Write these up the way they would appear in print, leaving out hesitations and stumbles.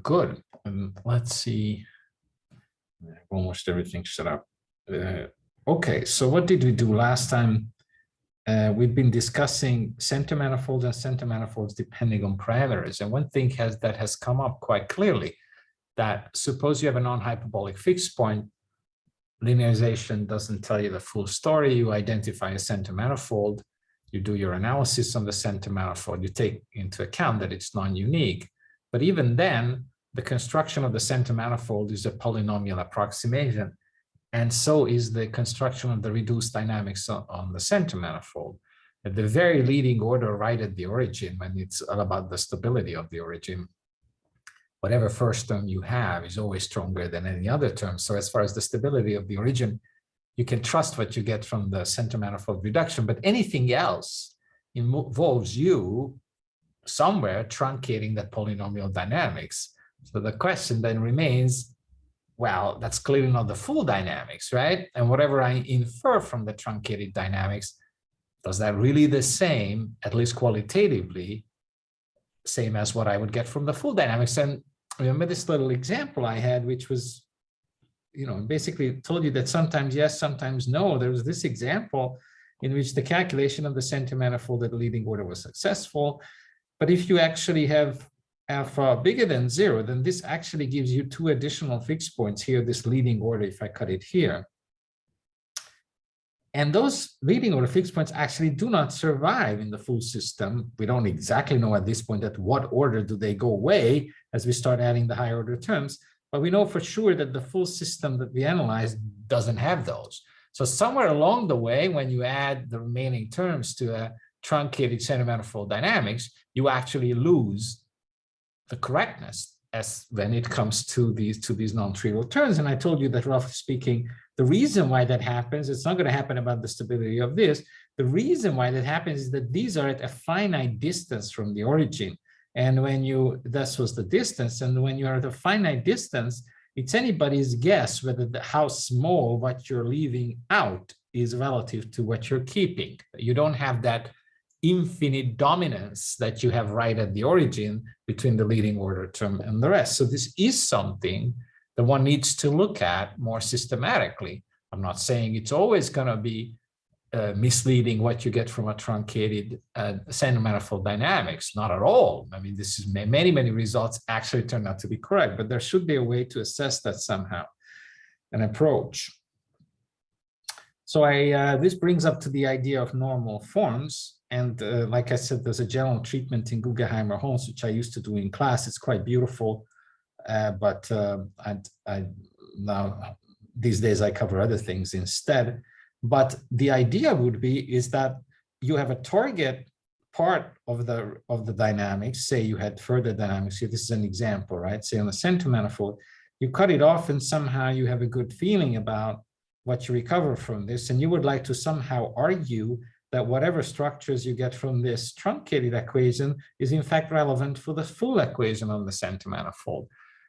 Good. Let's see. Almost everything set up. Okay, so what did we do last time? We've been discussing center manifolds and center manifolds depending on parameters. And one thing that has come up quite clearly, that suppose you have a non-hyperbolic fixed point, linearization doesn't tell you the full story. You identify a center manifold, you do your analysis on the center manifold, you take into account that it's non-unique. But even then, the construction of the center manifold is a polynomial approximation. And so is the construction of the reduced dynamics on the center manifold. At the very leading order right at the origin, when it's all about the stability of the origin, whatever first term you have is always stronger than any other term. So as far as the stability of the origin, you can trust what you get from the center manifold reduction, but anything else involves you somewhere truncating that polynomial dynamics. So the question then remains, well, that's clearly not the full dynamics, right? And whatever I infer from the truncated dynamics, does that really the same, at least qualitatively, same as what I would get from the full dynamics? And remember this little example I had, which was, basically told you that sometimes yes, sometimes no. There was this example in which the calculation of the center manifold at the leading order was successful. But if you actually have alpha bigger than 0, then this actually gives you 2 additional fixed points here, this leading order, if I cut it here. And those leading order fixed points actually do not survive in the full system. We don't exactly know at this point at what order do they go away as we start adding the higher order terms, but we know for sure that the full system that we analyzed doesn't have those. So somewhere along the way, when you add the remaining terms to a truncated center manifold dynamics, you actually lose the correctness as when it comes to these non-trivial terms. And I told you that, roughly speaking, the reason why that happens, it's not going to happen about the stability of this. The reason why that happens is that these are at a finite distance from the origin. And when this was the distance, and when you are at a finite distance, it's anybody's guess whether how small what you're leaving out is relative to what you're keeping. You don't have that infinite dominance that you have right at the origin between the leading order term and the rest. So this is something that one needs to look at more systematically. I'm not saying it's always going to be misleading what you get from a truncated center manifold dynamics, not at all. I mean, this is many results actually turn out to be correct, but there should be a way to assess that somehow, an approach. So this brings up to the idea of normal forms. And like I said, there's a general treatment in Guggenheimer-Holmes, which I used to do in class. It's quite beautiful, but now these days I cover other things instead. But the idea would be is that you have a target part of the dynamics. Say you had further dynamics here. This is an example, right? Say on the center manifold, you cut it off, and somehow you have a good feeling about what you recover from this, and you would like to somehow argue that whatever structures you get from this truncated equation is in fact relevant for the full equation on the center manifold.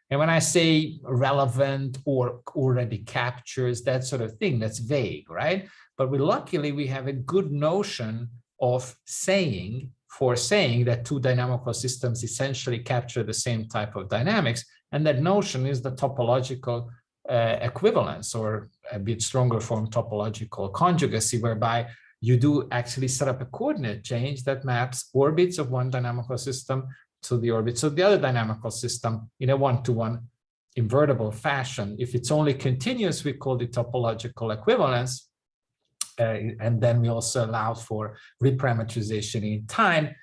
And when I say relevant or already captures, that sort of thing, that's vague, right? But luckily we have a good notion of saying that 2 dynamical systems essentially capture the same type of dynamics. And that notion is the topological equivalence, or a bit stronger form, topological conjugacy, whereby you do actually set up a coordinate change that maps orbits of one dynamical system to the orbits of the other dynamical system in a one-to-one invertible fashion. If it's only continuous, we call it topological equivalence. And then we also allow for reparametrization in time.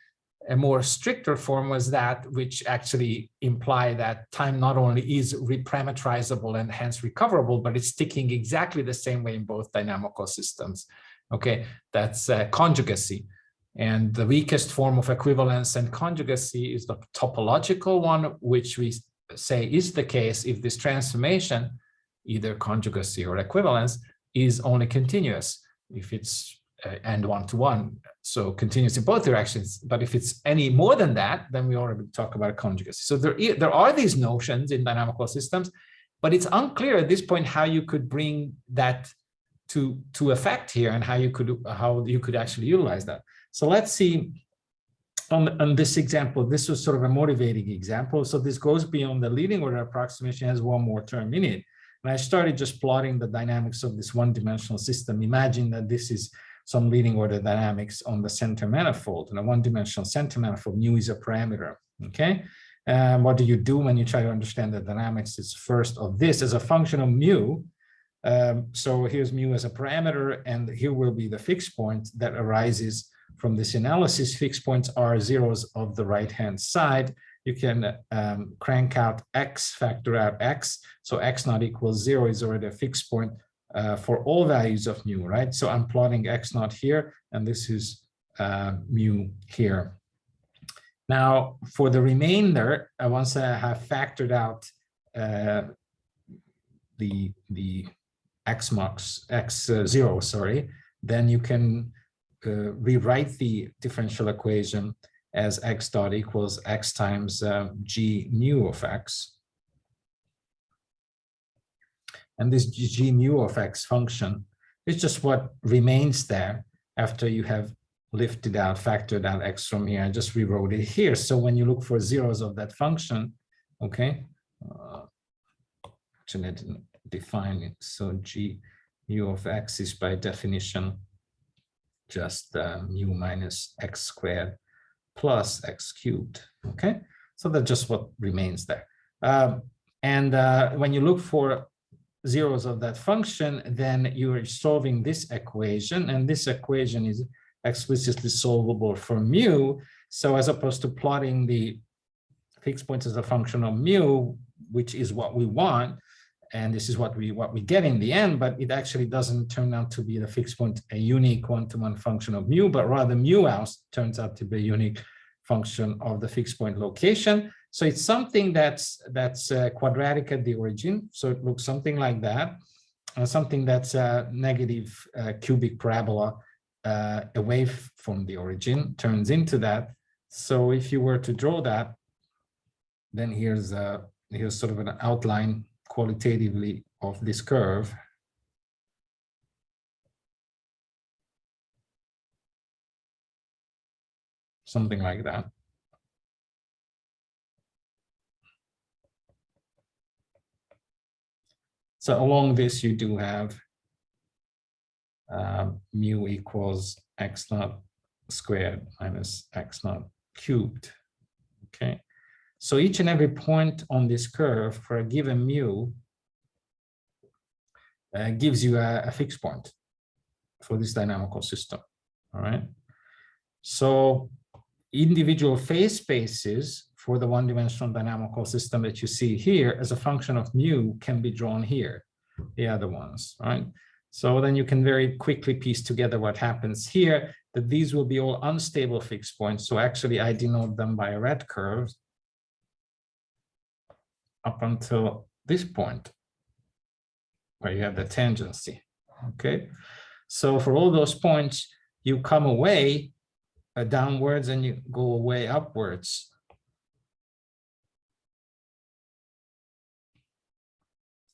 A more stricter form was that which actually implied that time not only is reparametrizable and hence recoverable, but it's ticking exactly the same way in both dynamical systems. Okay, that's conjugacy. And the weakest form of equivalence and conjugacy is the topological one, which we say is the case if this transformation, either conjugacy or equivalence, is only continuous. If it's and one-to-one, so continuous in both directions. But if it's any more than that, then we already talk about conjugacy. So there are these notions in dynamical systems, but it's unclear at this point how you could bring that to effect here and how you could actually utilize that. So let's see on this example, this was sort of a motivating example. So this goes beyond the leading order approximation, has one more term in it. And I started just plotting the dynamics of this one-dimensional system. Imagine that this is some leading order dynamics on the center manifold. And a one-dimensional center manifold, mu is a parameter, okay? What do you do when you try to understand the dynamics? It's first of this as a function of mu. So here's mu as a parameter, and here will be the fixed point that arises from this analysis. Fixed points are zeros of the right-hand side. You can crank out x, factor out x. So x not equals 0 is already a fixed point for all values of mu, right? So I'm plotting x naught here, and this is mu here. Now, for the remainder, once I have factored out the x0, sorry, then you can rewrite the differential equation as x dot equals x times g mu of x. And this g mu of x function is just what remains there after you have lifted out, factored out x from here. I just rewrote it here. So when you look for zeros of that function, okay, actually I didn't define it. So g mu of x is by definition just mu minus x squared plus x cubed, okay? So that's just what remains there. When you look for zeros of that function, then you're solving this equation, and this equation is explicitly solvable for mu. So as opposed to plotting the fixed points as a function of mu, which is what we want, and this is what we get in the end, but it actually doesn't turn out to be the fixed point, a unique one-to-one function of mu, but rather mu house turns out to be a unique function of the fixed point location. So it's something that's quadratic at the origin. So it looks something like that, something that's a negative cubic parabola away from the origin turns into that. So if you were to draw that, then here's sort of an outline qualitatively of this curve. Something like that. So along this, you do have mu equals x naught squared minus x naught cubed, okay? So each and every point on this curve for a given mu gives you a fixed point for this dynamical system, all right? So individual phase spaces for the one-dimensional dynamical system that you see here as a function of mu can be drawn here, the other ones, right? So then you can very quickly piece together what happens here, that these will be all unstable fixed points. So actually I denote them by a red curve up until this point where you have the tangency, okay? So for all those points, you come away downwards and you go away upwards.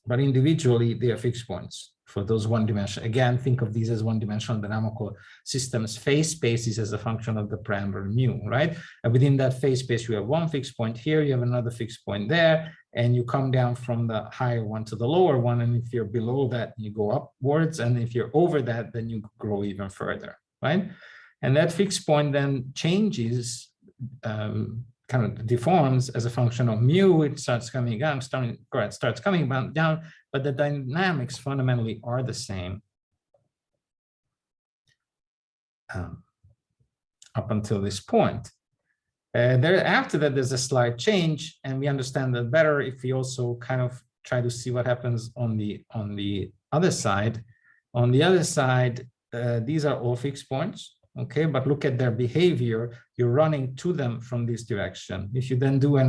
But individually, they are fixed points for those one-dimensional. Again, think of these as one-dimensional dynamical systems. Phase spaces as a function of the parameter mu, right? And within that phase space, you have one fixed point here, you have another fixed point there, and you come down from the higher one to the lower one. And if you're below that, you go upwards. And if you're over that, then you grow even further, right? And that fixed point then changes, kind of deforms as a function of mu. It starts coming down, starts coming down, but the dynamics fundamentally are the same up until this point. After that, there's a slight change, and we understand that better if we also kind of try to see what happens on the other side. On the other side, these are all fixed points. Okay, but look at their behavior. You're running to them from this direction. If you then do a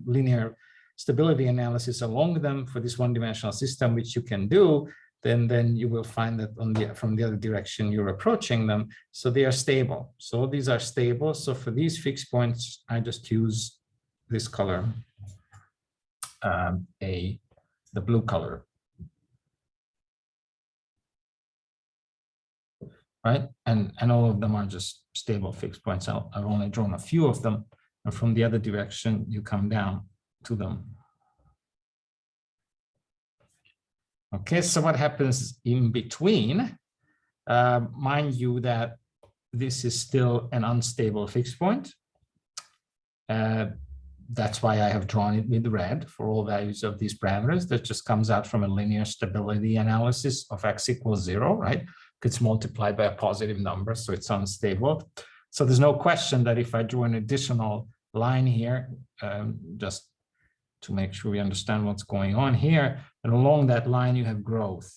linear stability analysis along them for this one-dimensional system, which you can do, then you will find that from the other direction you're approaching them. So they are stable. So these are stable. So for these fixed points, I just use this color, the blue color. right? And all of them are just stable fixed points. I've only drawn a few of them, and from the other direction, you come down to them. Okay, so what happens in between? Mind you that this is still an unstable fixed point. That's why I have drawn it with red for all values of these parameters. That just comes out from a linear stability analysis of x equals 0, right? It's multiplied by a positive number, so it's unstable. So there's no question that if I draw an additional line here, just to make sure we understand what's going on here, and along that line you have growth.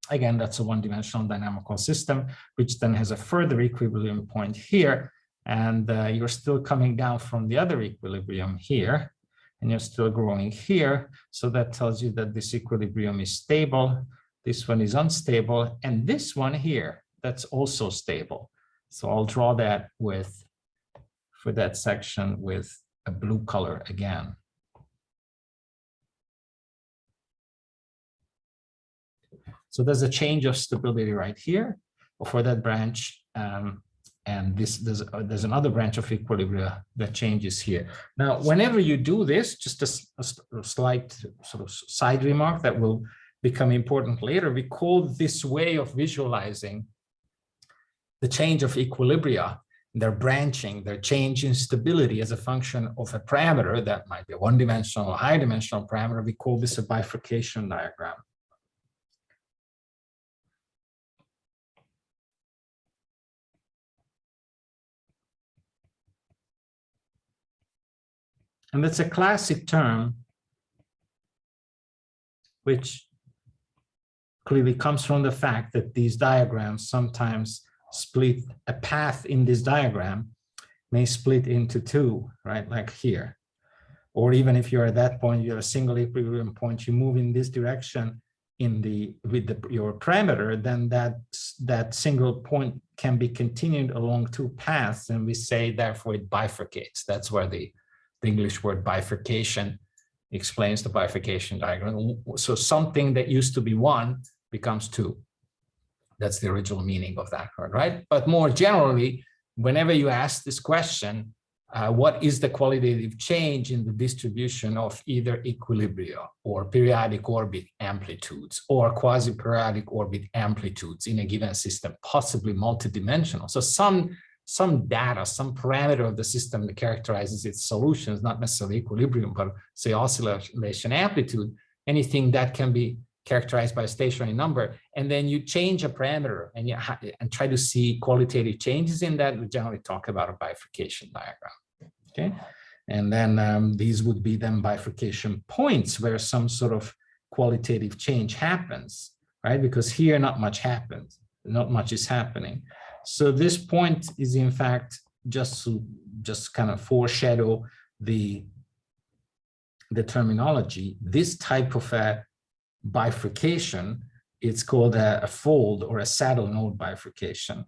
Again, that's a one-dimensional dynamical system, which then has a further equilibrium point here, and you're still coming down from the other equilibrium here, and you're still growing here. So that tells you that this equilibrium is stable, this one is unstable, and this one here, that's also stable. So I'll draw that with, for that section, with a blue color again. So there's a change of stability right here for that branch, and there's another branch of equilibria that changes here. Now, whenever you do this, just a slight sort of side remark that will become important later, we call this way of visualizing the change of equilibria, their branching, their change in stability as a function of a parameter that might be a one-dimensional or high-dimensional parameter. We call this a bifurcation diagram. And that's a classic term which clearly comes from the fact that these diagrams sometimes split. A path in this diagram may split into two, right? Like here. Or even if you're at that point, you have a single equilibrium point, you move in this direction your parameter, then that single point can be continued along two paths, and we say therefore it bifurcates. That's where the English word bifurcation explains the bifurcation diagram. So something that used to be one becomes two. That's the original meaning of that word, right? But more generally, whenever you ask this question, what is the qualitative change in the distribution of either equilibria or periodic orbit amplitudes or quasi-periodic orbit amplitudes in a given system, possibly multidimensional? So some data, some parameter of the system that characterizes its solutions, not necessarily equilibrium, but say oscillation amplitude, anything that can be characterized by a stationary number, and then you change a parameter and try to see qualitative changes in that, we generally talk about a bifurcation diagram. Okay, and then these would be then bifurcation points where some sort of qualitative change happens, right? Because here not much happens, not much is happening. So this point is in fact just to kind of foreshadow the terminology. This type of a bifurcation, it's called a fold or a saddle node bifurcation.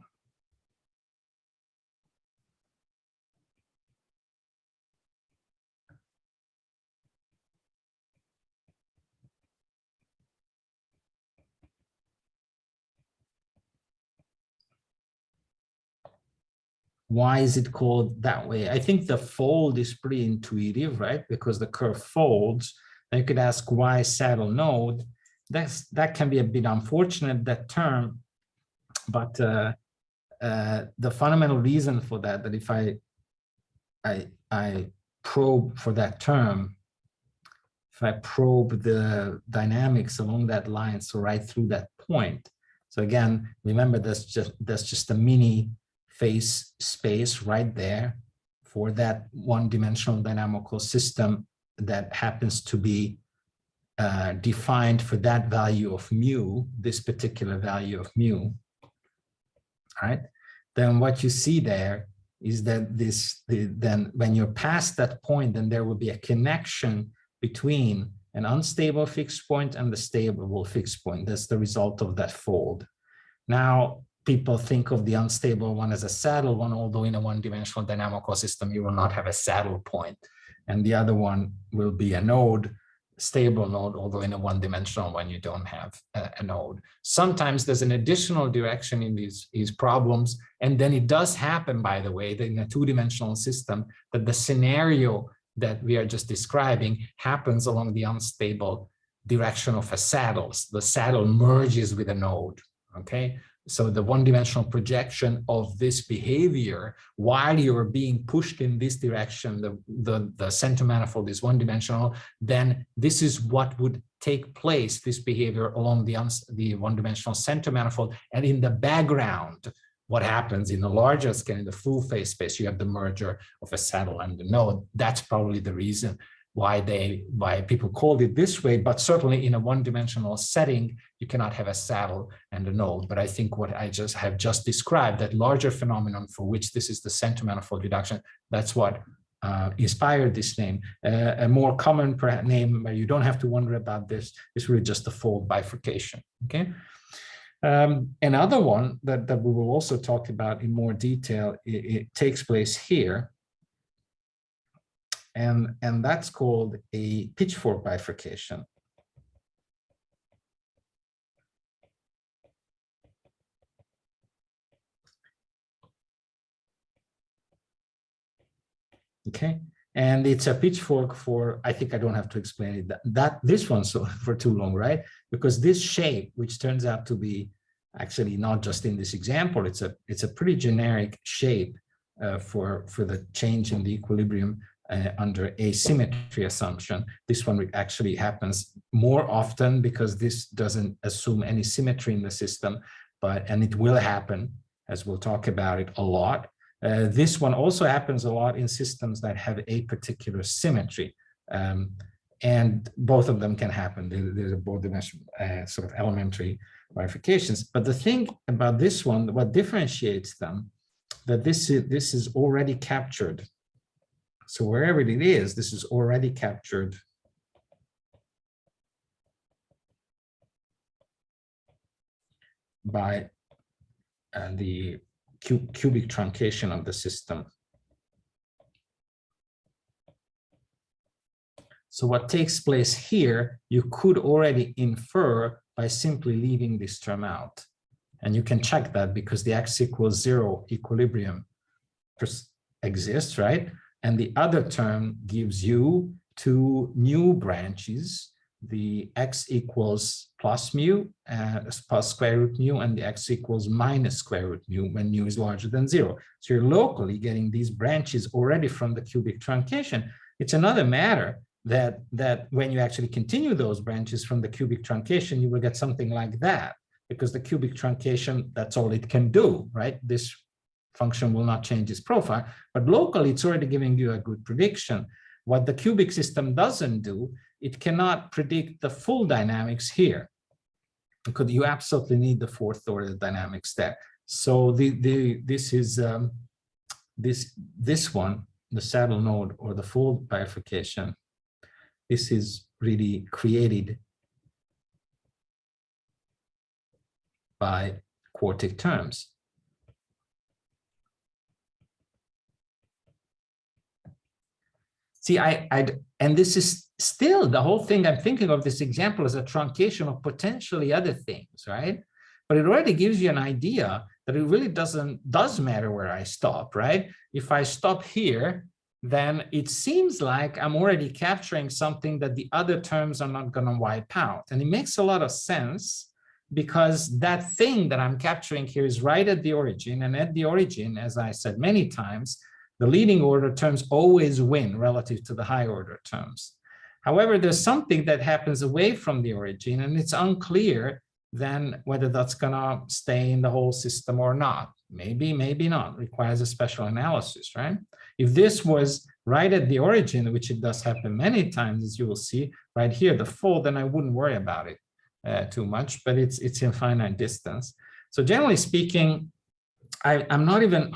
Why is it called that way? I think the fold is pretty intuitive, right? Because the curve folds. And you could ask why saddle node. That can be a bit unfortunate, that term, but the fundamental reason for that if I probe for that term, if I probe the dynamics along that line, so right through that point. So again, remember that's just a mini phase space right there for that one-dimensional dynamical system that happens to be defined for that value of mu, this particular value of mu, right? Then what you see there is that then when you're past that point, then there will be a connection between an unstable fixed point and the stable fixed point. That's the result of that fold. Now, people think of the unstable one as a saddle one, although in a one-dimensional dynamical system, you will not have a saddle point. And the other one will be a node stable node, although in a one-dimensional one you don't have a node. Sometimes there's an additional direction in these problems, and then it does happen, by the way, that in a two-dimensional system, that the scenario that we are just describing happens along the unstable direction of a saddle. The saddle merges with a node, okay? So the one-dimensional projection of this behavior, while you're being pushed in this direction, the center manifold is one-dimensional, then this is what would take place, this behavior along the one-dimensional center manifold. And in the background, what happens in the larger scale, in the full phase space, you have the merger of a saddle and the node. That's probably the reason why people called it this way, but certainly in a one-dimensional setting, you cannot have a saddle and a node. But I think what I have just described, that larger phenomenon for which this is the center manifold reduction, that's what inspired this name. A more common name where you don't have to wonder about this is really just the fold bifurcation, okay? Another one that we will also talk about in more detail, it takes place here. And that's called a pitchfork bifurcation. Okay, and it's a pitchfork for, I think I don't have to explain it, this one's for too long, right? Because this shape, which turns out to be actually not just in this example, it's a pretty generic shape for the change in the equilibrium under asymmetry assumption. This one actually happens more often because this doesn't assume any symmetry in the system, and it will happen, as we'll talk about it a lot. This one also happens a lot in systems that have a particular symmetry, and both of them can happen. There's both dimensional sort of elementary bifurcations. But the thing about this one, what differentiates them, that this is already captured. So wherever it is, this is already captured by the cubic truncation of the system. So what takes place here, you could already infer by simply leaving this term out. And you can check that because the x=0 equilibrium exists, right? And the other term gives you two new branches, the x equals plus mu, plus square root mu, and the x equals minus square root mu when mu is larger than 0. So you're locally getting these branches already from the cubic truncation. It's another matter that when you actually continue those branches from the cubic truncation, you will get something like that, because the cubic truncation, that's all it can do, right? This function will not change its profile, but locally it's already giving you a good prediction. What the cubic system doesn't do, it cannot predict the full dynamics here, because you absolutely need the fourth order dynamics there. So this is this one, the saddle node or the fold bifurcation. This is really created by quartic terms. See, and this is still the whole thing. I'm thinking of this example as a truncation of potentially other things, right? But it already gives you an idea that it really does matter where I stop, right? If I stop here, then it seems like I'm already capturing something that the other terms are not going to wipe out. And it makes a lot of sense, because that thing that I'm capturing here is right at the origin. And at the origin, as I said many times, the leading order terms always win relative to the high order terms. However, there's something that happens away from the origin, and it's unclear then whether that's going to stay in the whole system or not. Maybe, maybe not. Requires a special analysis, right? If this was right at the origin, which it does happen many times, as you will see right here, the fold, then I wouldn't worry about it too much, but it's infinite distance. So generally speaking, I'm not even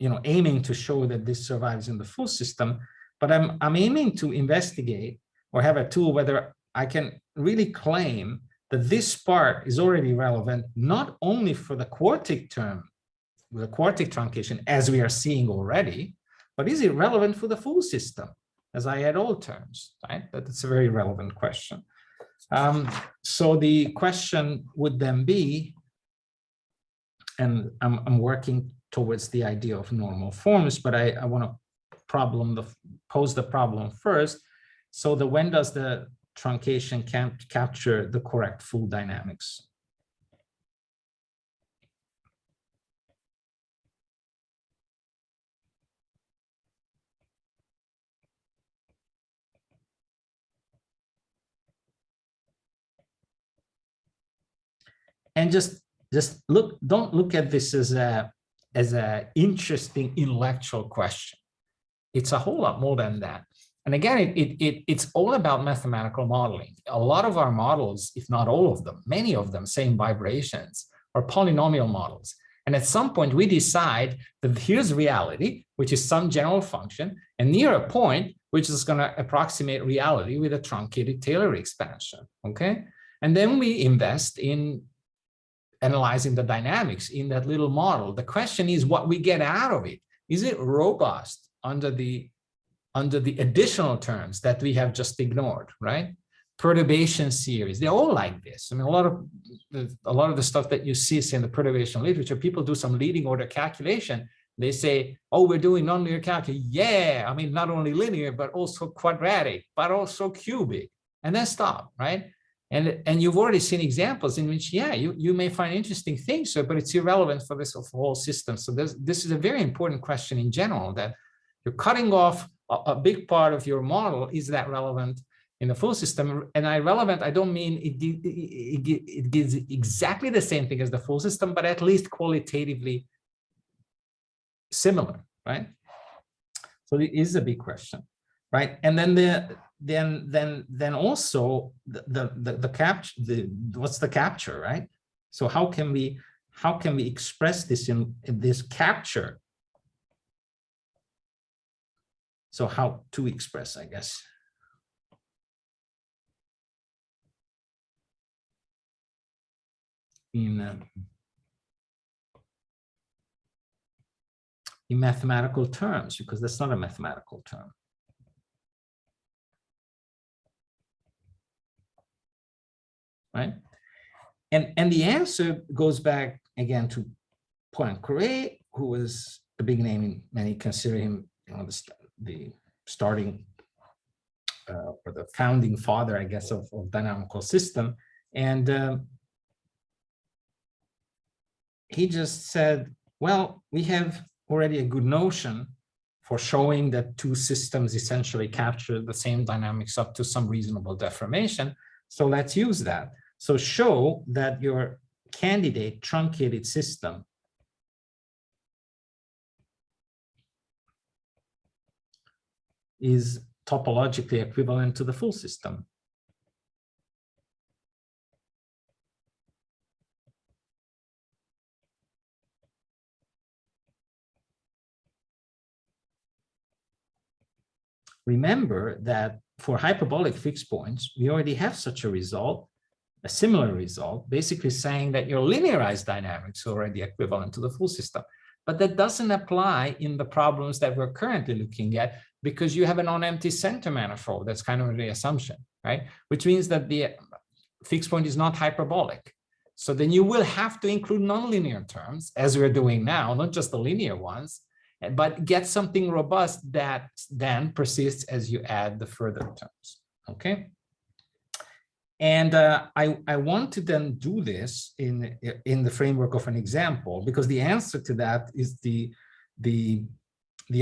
aiming to show that this survives in the full system, but I'm aiming to investigate or have a tool whether I can really claim that this part is already relevant, not only for the quartic term, the quartic truncation, as we are seeing already, but is it relevant for the full system? as I add all terms, right? That's a very relevant question. So the question would then be, and I'm working towards the idea of normal forms, but I want to pose the problem first. So when does the truncation capture the correct full dynamics? And just look, don't look at this as a interesting intellectual question. It's a whole lot more than that. And again, it's all about mathematical modeling. A lot of our models, if not all of them, many of them, same vibrations, are polynomial models. And at some point we decide that here's reality, which is some general function, and near a point, which is going to approximate reality with a truncated Taylor expansion, okay? And then we invest in analyzing the dynamics in that little model. The question is what we get out of it. Is it robust under the additional terms that we have just ignored, right? Perturbation series, they're all like this. I mean, a lot of the stuff that you see in the perturbation literature, people do some leading order calculation. They say, oh, we're doing nonlinear calculus. Yeah, I mean, not only linear, but also quadratic, but also cubic, and then stop, right? And you've already seen examples in which, yeah, you may find interesting things, but it's irrelevant for this whole system. So this is a very important question in general, that you're cutting off a big part of your model. Is that relevant in the full system? And irrelevant, I don't mean it gives exactly the same thing as the full system, but at least qualitatively similar, right? So it is a big question, right? And then then also the capture, what's the capture, right? So how can we express this in this capture? So how to express, I guess. In mathematical terms, because that's not a mathematical term. Right? And the answer goes back again to Poincaré, who was a big name in many consider him, you know, the starting or the founding father, I guess, of dynamical system. And he just said, well, we have already a good notion for showing that two systems essentially capture the same dynamics up to some reasonable deformation. So let's use that. So show that your candidate truncated system is topologically equivalent to the full system. Remember that for hyperbolic fixed points, we already have such a result, a similar result, basically saying that your linearized dynamics are already equivalent to the full system. But that doesn't apply in the problems that we're currently looking at, because you have a non-empty center manifold. That's kind of the assumption, right? Which means that the fixed point is not hyperbolic. So then you will have to include nonlinear terms, as we're doing now, not just the linear ones, but get something robust that then persists as you add the further terms, okay? And I want to then do this in the framework of an example, because the answer to that is the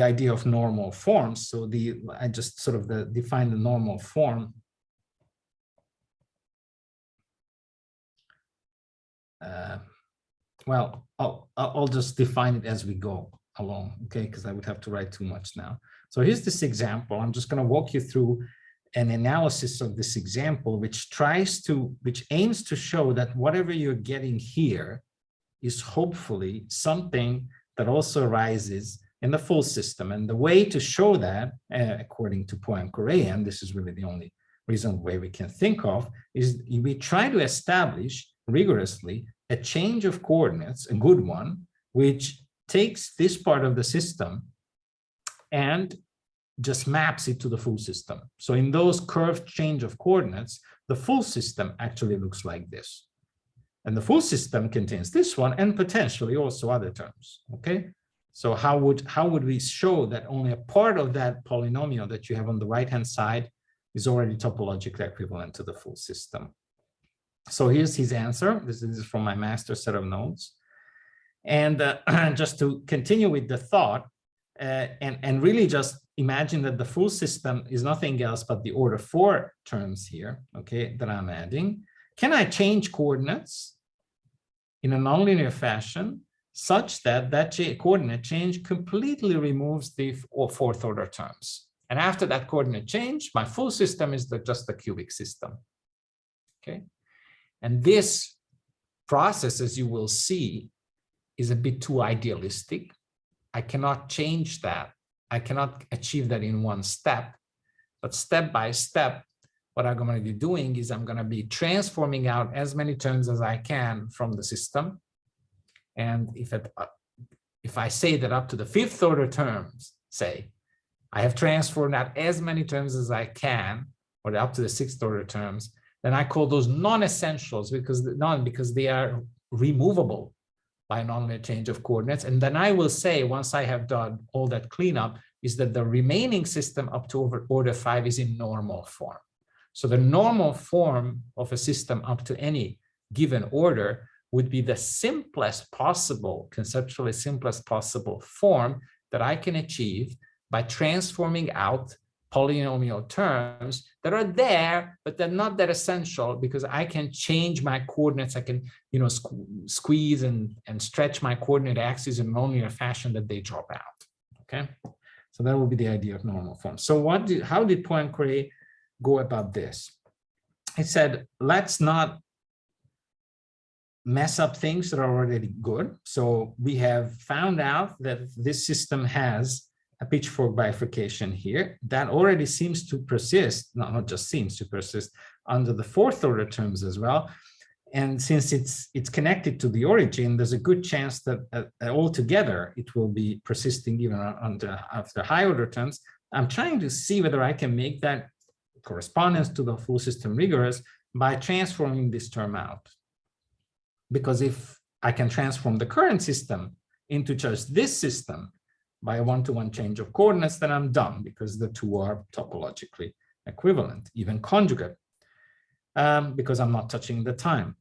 idea of normal forms. So I just sort of define the normal form. Well, I'll just define it as we go along, okay? Because I would have to write too much now. So here's this example. I'm just going to walk you through an analysis of this example, which aims to show that whatever you're getting here is hopefully something that also arises in the full system. And the way to show that, according to Poincaré, and this is really the only reasonable way we can think of, is we try to establish rigorously a change of coordinates, a good one, which takes this part of the system and just maps it to the full system. So in those curved change of coordinates, the full system actually looks like this. And the full system contains this one and potentially also other terms, okay? So how would we show that only a part of that polynomial that you have on the right-hand side is already topologically equivalent to the full system? So here's his answer. This is from my master set of notes. And just to continue with the thought, and really just imagine that the full system is nothing else but the order 4 terms here, okay, that I'm adding. Can I change coordinates in a nonlinear fashion such that that coordinate change completely removes the 4th order terms? And after that coordinate change, my full system is just the cubic system, okay? And this process, as you will see, is a bit too idealistic. I cannot change that. I cannot achieve that in one step, but step by step, what I'm going to be doing is I'm going to be transforming out as many terms as I can from the system. And if I say that up to the 5th order terms, say, I have transformed out as many terms as I can, or up to the 6th order terms, then I call those non-essentials because they are removable by a nonlinear change of coordinates. And then I will say, once I have done all that cleanup, is that the remaining system up to order 5 is in normal form. So the normal form of a system up to any given order would be the simplest possible, conceptually simplest possible form that I can achieve by transforming out polynomial terms that are there, but they're not that essential because I can change my coordinates. I can, squeeze and stretch my coordinate axes in a nonlinear fashion that they drop out. Okay, so that would be the idea of normal form. So how did Poincaré go about this? He said, let's not mess up things that are already good. So we have found out that this system has a pitchfork bifurcation here that already seems to persist, not just seems to persist, under the 4th order terms as well. And since it's connected to the origin, there's a good chance that altogether it will be persisting even after high order terms. I'm trying to see whether I can make that correspondence to the full system rigorous by transforming this term out. Because if I can transform the current system into just this system by a one-to-one change of coordinates, then I'm done because the two are topologically equivalent, even conjugate, because I'm not touching the time.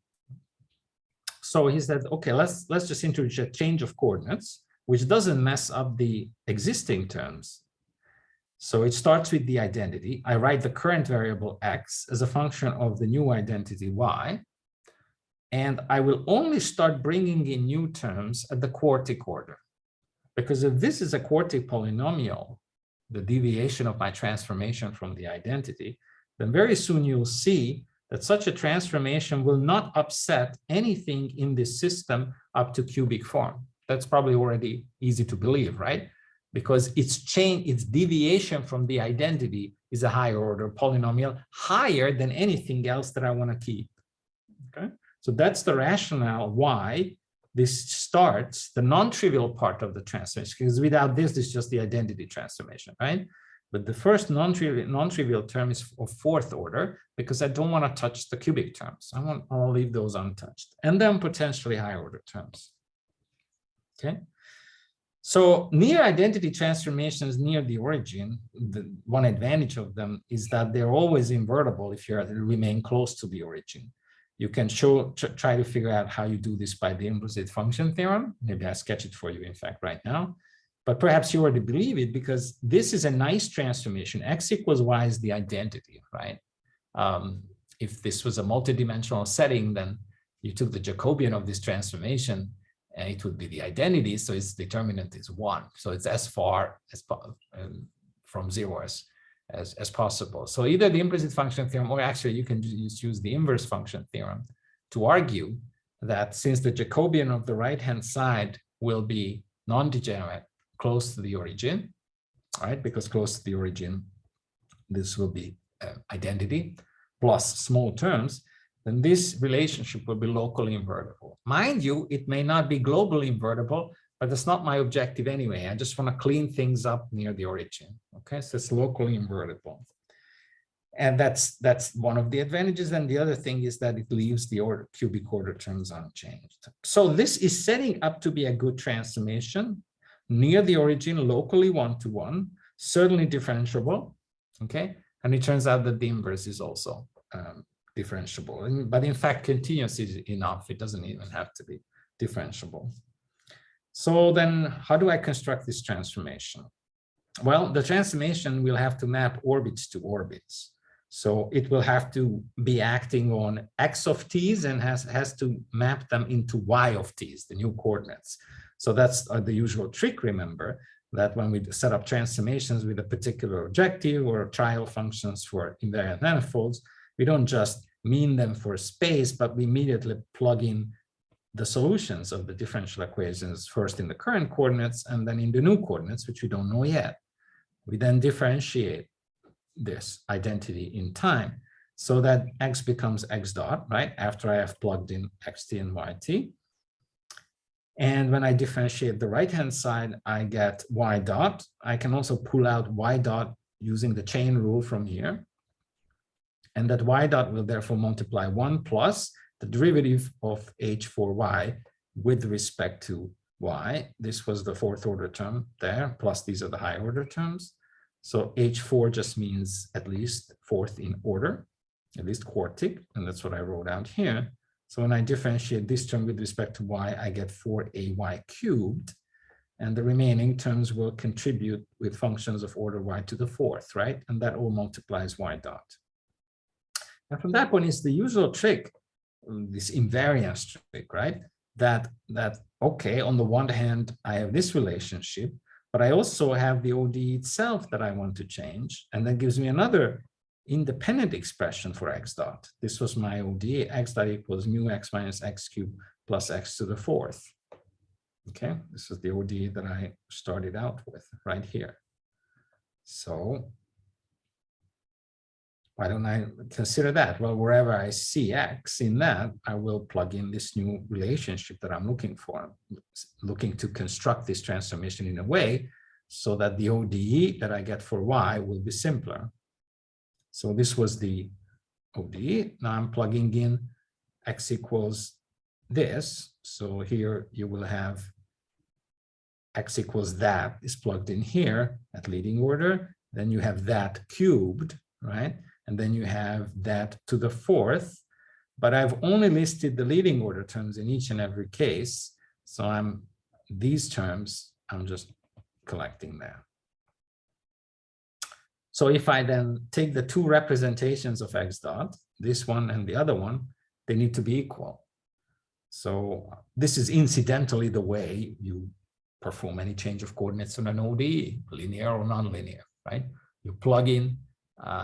So he said, okay, let's just introduce a change of coordinates, which doesn't mess up the existing terms. So it starts with the identity. I write the current variable x as a function of the new identity y, and I will only start bringing in new terms at the quartic order. Because if this is a quartic polynomial, the deviation of my transformation from the identity, then very soon you'll see that such a transformation will not upset anything in this system up to cubic form. That's probably already easy to believe, right? Because its deviation from the identity is a higher order polynomial, higher than anything else that I want to keep. Okay, so that's the rationale why this starts the non-trivial part of the transformation, because without this, it's just the identity transformation, right? But the first non-trivial term is of 4th order because I don't want to touch the cubic terms. I'll leave those untouched, and then potentially higher order terms. Okay. So near identity transformations near the origin, the one advantage of them is that they're always invertible if you remain close to the origin. You can try to figure out how you do this by the implicit function theorem. Maybe I sketch it for you, in fact, right now. But perhaps you already believe it because this is a nice transformation. X equals Y is the identity, right? If this was a multidimensional setting, then you took the Jacobian of this transformation and it would be the identity. So its determinant is 1. So it's as far as from 0 as possible. So either the implicit function theorem, or actually you can just use the inverse function theorem to argue that since the Jacobian of the right-hand side will be non-degenerate close to the origin, right? Because close to the origin, this will be identity plus small terms, then this relationship will be locally invertible. Mind you, it may not be globally invertible, but that's not my objective anyway. I just want to clean things up near the origin. Okay, so it's locally invertible. And that's one of the advantages. And the other thing is that it leaves the cubic order terms unchanged. So this is setting up to be a good transformation near the origin, locally one-to-one, certainly differentiable. Okay, and it turns out that the inverse is also differentiable. But in fact, continuous is enough. It doesn't even have to be differentiable. So then how do I construct this transformation? Well, the transformation will have to map orbits to orbits. So it will have to be acting on x of t's and has to map them into y of t's, the new coordinates. So that's the usual trick, remember, that when we set up transformations with a particular objective or trial functions for invariant manifolds, we don't just mean them for space, but we immediately plug in the solutions of the differential equations first in the current coordinates and then in the new coordinates, which we don't know yet. We then differentiate this identity in time so that x becomes x dot, right? After I have plugged in xt and yt. And when I differentiate the right-hand side, I get y dot. I can also pull out y dot using the chain rule from here. And that y dot will therefore multiply 1 plus the derivative of h4y with respect to y. This was the fourth order term there, plus these are the high order terms. So h4 just means at least fourth in order, at least quartic, and that's what I wrote out here. So when I differentiate this term with respect to y, I get 4ay cubed, and the remaining terms will contribute with functions of order y to the fourth, right? And that all multiplies y dot. And from that point, it's the usual trick, this invariance trick, right? That okay, on the one hand, I have this relationship, but I also have the ODE itself that I want to change, and that gives me another independent expression for x dot. This was my ODE, x dot equals mu x minus x cubed plus x to the fourth. Okay, this is the ODE that I started out with right here. So why don't I consider that? Well, wherever I see x in that, I will plug in this new relationship that I'm looking for. I'm looking to construct this transformation in a way so that the ODE that I get for y will be simpler. So this was the ODE. Now I'm plugging in x equals this. So here you will have x equals that is plugged in here at leading order. Then you have that cubed, right? And then you have that to the fourth, but I've only listed the leading order terms in each and every case. So these terms, I'm just collecting there. So if I then take the two representations of x dot, this one and the other one, they need to be equal. So this is incidentally the way you perform any change of coordinates on an ODE, linear or nonlinear, right? You plug in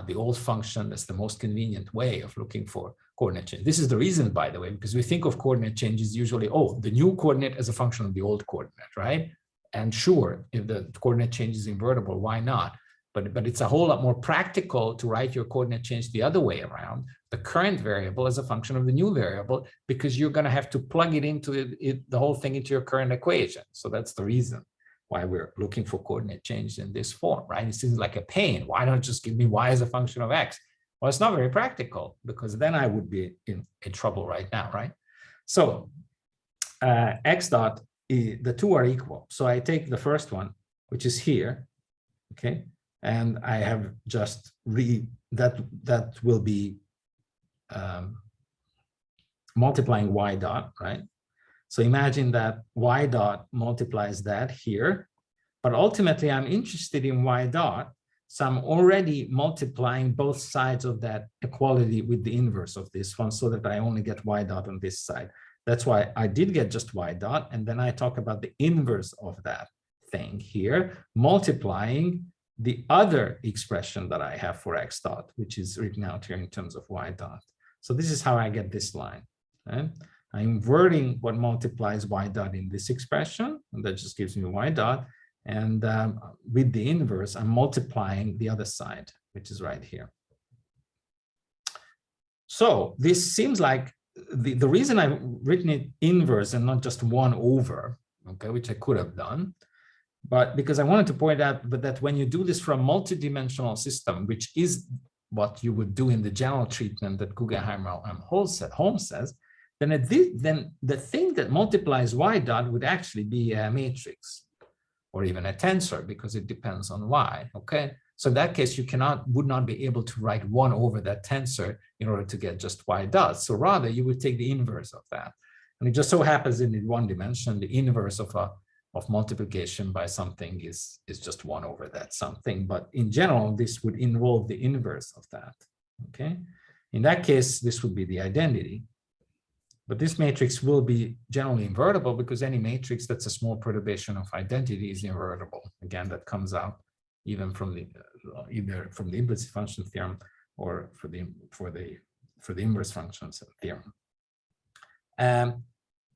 the old function. That's the most convenient way of looking for coordinate change. This is the reason, by the way, because we think of coordinate changes usually, oh, the new coordinate as a function of the old coordinate, right? And sure, if the coordinate change is invertible, why not? But it's a whole lot more practical to write your coordinate change the other way around, the current variable as a function of the new variable, because you're going to have to plug it into the whole thing into your current equation. So that's the reason why we're looking for coordinate change in this form, right? It seems like a pain. Why don't you just give me y as a function of x? Well, it's not very practical, because then I would be in trouble right now, right? So x dot, the two are equal. So I take the first one, which is here, okay? And I have just that will be multiplying y dot, right? So imagine that y dot multiplies that here, but ultimately I'm interested in y dot. So I'm already multiplying both sides of that equality with the inverse of this one so that I only get y dot on this side. That's why I did get just y dot. And then I talk about the inverse of that thing here, multiplying the other expression that I have for x dot, which is written out here in terms of y dot. So this is how I get this line, right? I'm inverting what multiplies y dot in this expression, and that just gives me y dot. And with the inverse, I'm multiplying the other side, which is right here. So this seems like the reason I've written it inverse and not just 1 over, okay, which I could have done. But because I wanted to point out that when you do this for a multidimensional system, which is what you would do in the general treatment that Guggenheim and Holmes says, then the thing that multiplies y dot would actually be a matrix or even a tensor, because it depends on y, okay? So in that case, you would not be able to write 1 over that tensor in order to get just y dot. So rather, you would take the inverse of that. And it just so happens in one dimension, the inverse of multiplication by something is just 1 over that something. But in general, this would involve the inverse of that, okay? In that case, this would be the identity. But this matrix will be generally invertible because any matrix that's a small perturbation of identity is invertible. Again, that comes out even from the either from the implicit function theorem or for the inverse functions theorem.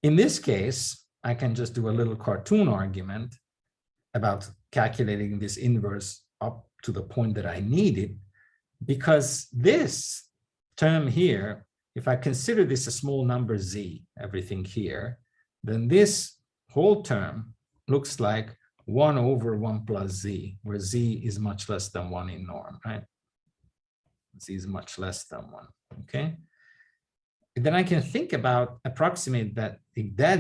In this case, I can just do a little cartoon argument about calculating this inverse up to the point that I need it, because this term here, if I consider this a small number z, everything here, then this whole term looks like 1 over 1 plus z, where z is much less than 1 in norm, right? Z is much less than 1, okay? And then I can think about approximate that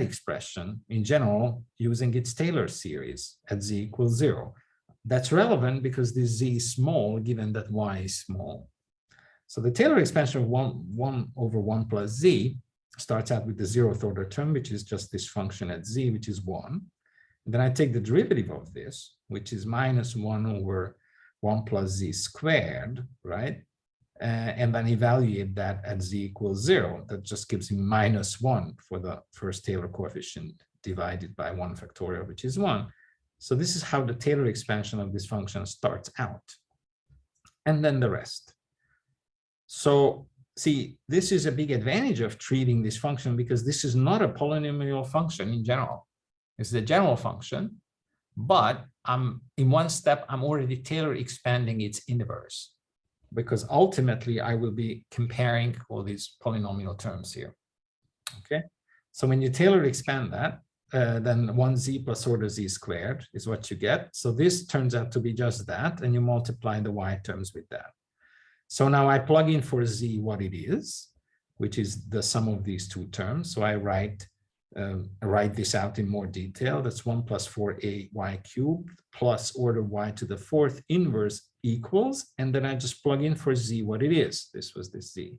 expression in general using its Taylor series at z equals 0. That's relevant because this z is small given that y is small. So the Taylor expansion of 1 over 1 plus z starts out with the 0th order term, which is just this function at z, which is 1. And then I take the derivative of this, which is minus 1 over 1 plus z squared, right? And then evaluate that at z equals 0. That just gives me minus 1 for the first Taylor coefficient divided by 1 factorial, which is 1. So this is how the Taylor expansion of this function starts out. And then the rest. So see, this is a big advantage of treating this function because this is not a polynomial function in general. It's the general function, but in one step, I'm already Taylor expanding its inverse, because ultimately I will be comparing all these polynomial terms here, okay? So when you Taylor expand that, then 1z plus order z squared is what you get. So this turns out to be just that, and you multiply the y terms with that. So now I plug in for z what it is, which is the sum of these two terms. So I write this out in more detail. That's 1 plus 4ay cubed plus order y to the 4th inverse equals, and then I just plug in for z what it is. This was this z.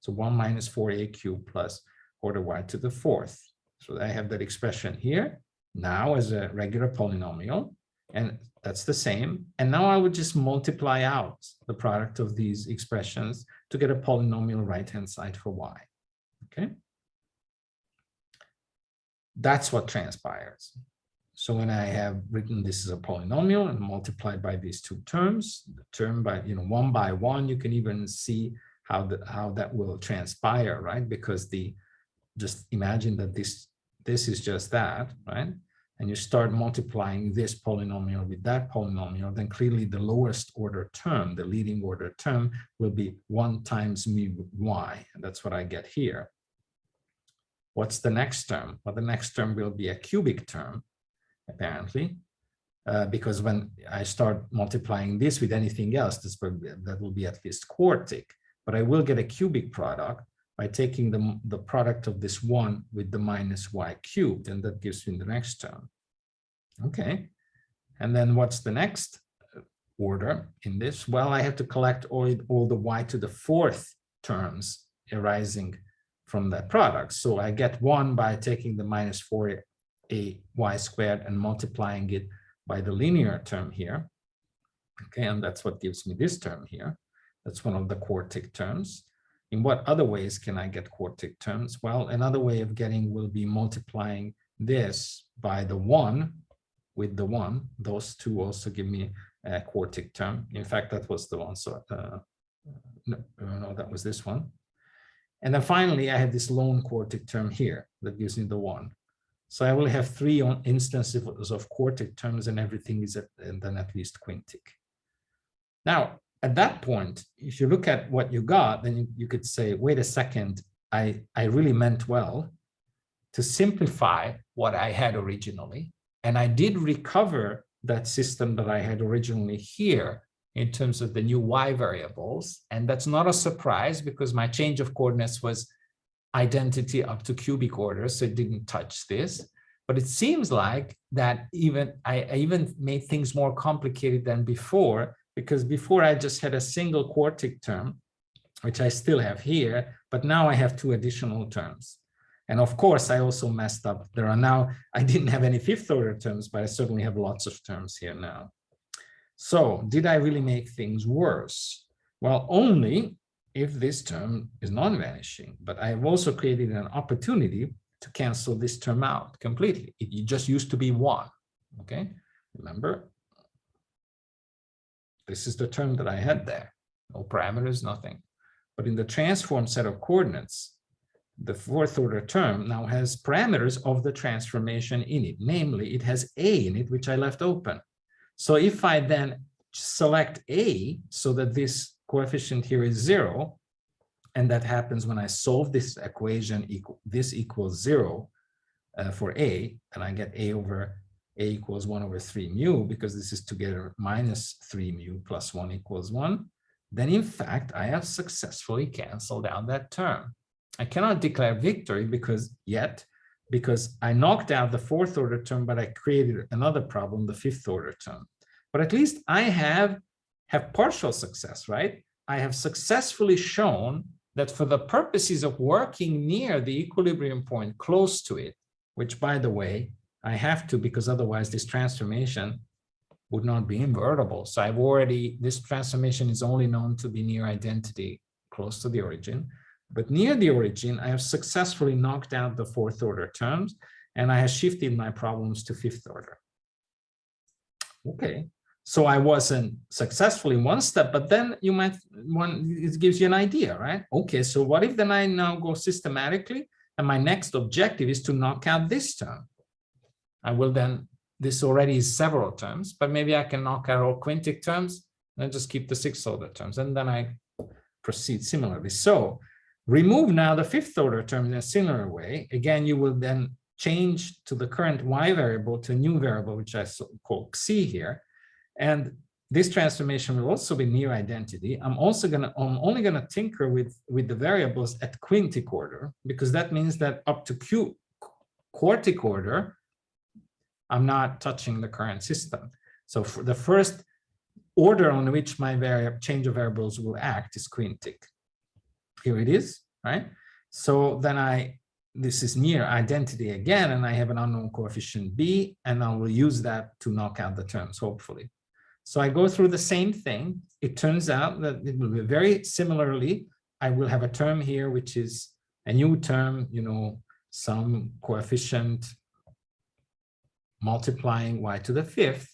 So 1 minus 4a cubed plus order y to the 4th. So I have that expression here now as a regular polynomial, and that's the same. And now I would just multiply out the product of these expressions to get a polynomial right-hand side for y, okay? That's what transpires. So when I have written this as a polynomial and multiplied by these two terms, the term by, one by one, you can even see how that will transpire, right? Because just imagine that this is just that, right? And you start multiplying this polynomial with that polynomial, then clearly the lowest order term, the leading order term, will be 1 times mu y. And that's what I get here. What's the next term? Well, the next term will be a cubic term, apparently, because when I start multiplying this with anything else, that will be at least quartic. But I will get a cubic product by taking the product of this 1 with the minus y cubed, and that gives me the next term. Okay, and then what's the next order in this? Well, I have to collect all the y to the 4th terms arising from that product. So I get 1 by taking the minus 4ay squared and multiplying it by the linear term here. Okay, and that's what gives me this term here. That's one of the quartic terms. In what other ways can I get quartic terms? Well, another way of getting will be multiplying this by the 1 with the 1. Those two also give me a quartic term. In fact, that was the one. So no, that was this one. And then finally, I have this lone quartic term here that gives me the 1. So I will have 3 instances of quartic terms, and everything is then at least quintic. Now, at that point, if you look at what you got, then you could say, wait a second, I really meant well to simplify what I had originally. And I did recover that system that I had originally here in terms of the new y variables. And that's not a surprise because my change of coordinates was identity up to cubic order, so it didn't touch this. But it seems like that I even made things more complicated than before, because before I just had a single quartic term, which I still have here, but now I have two additional terms. And of course, I also messed up. I didn't have any fifth order terms, but I certainly have lots of terms here now. So did I really make things worse? Well, only if this term is non-vanishing, but I have also created an opportunity to cancel this term out completely. It just used to be 1, okay? Remember, this is the term that I had there. No parameters, nothing. But in the transformed set of coordinates, the fourth order term now has parameters of the transformation in it. Namely, it has A in it, which I left open. So if I then select A so that this coefficient here is 0, and that happens when I solve this equation, this equals 0 for A, and I get A equals 1 over 3 mu, because this is together minus 3 mu plus 1 equals 1, then in fact, I have successfully canceled out that term. I cannot declare victory because I knocked out the fourth order term, but I created another problem, the fifth order term. But at least I have partial success, right? I have successfully shown that for the purposes of working near the equilibrium point close to it, which by the way, I have to, because otherwise this transformation would not be invertible. So this transformation is only known to be near identity close to the origin. But near the origin, I have successfully knocked out the fourth order terms, and I have shifted my problems to fifth order. Okay, so I wasn't successful in one step, but then it gives you an idea, right? Okay, so what if then I now go systematically, and my next objective is to knock out this term? I will then, this already is several terms, but maybe I can knock out all quintic terms, and just keep the sixth order terms, and then I proceed similarly. So remove now the fifth order term in a similar way. Again, you will then change to the current y variable to a new variable, which I call xi here. And this transformation will also be near identity. I'm only gonna tinker with the variables at quintic order, because that means that up to quartic order, I'm not touching the current system. So for the first order on which my change of variables will act is quintic. Here it is, right? So then this is near identity again, and I have an unknown coefficient b, and I will use that to knock out the terms, hopefully. So I go through the same thing. It turns out that it will be very similarly. I will have a term here, which is a new term, some coefficient multiplying y to the fifth,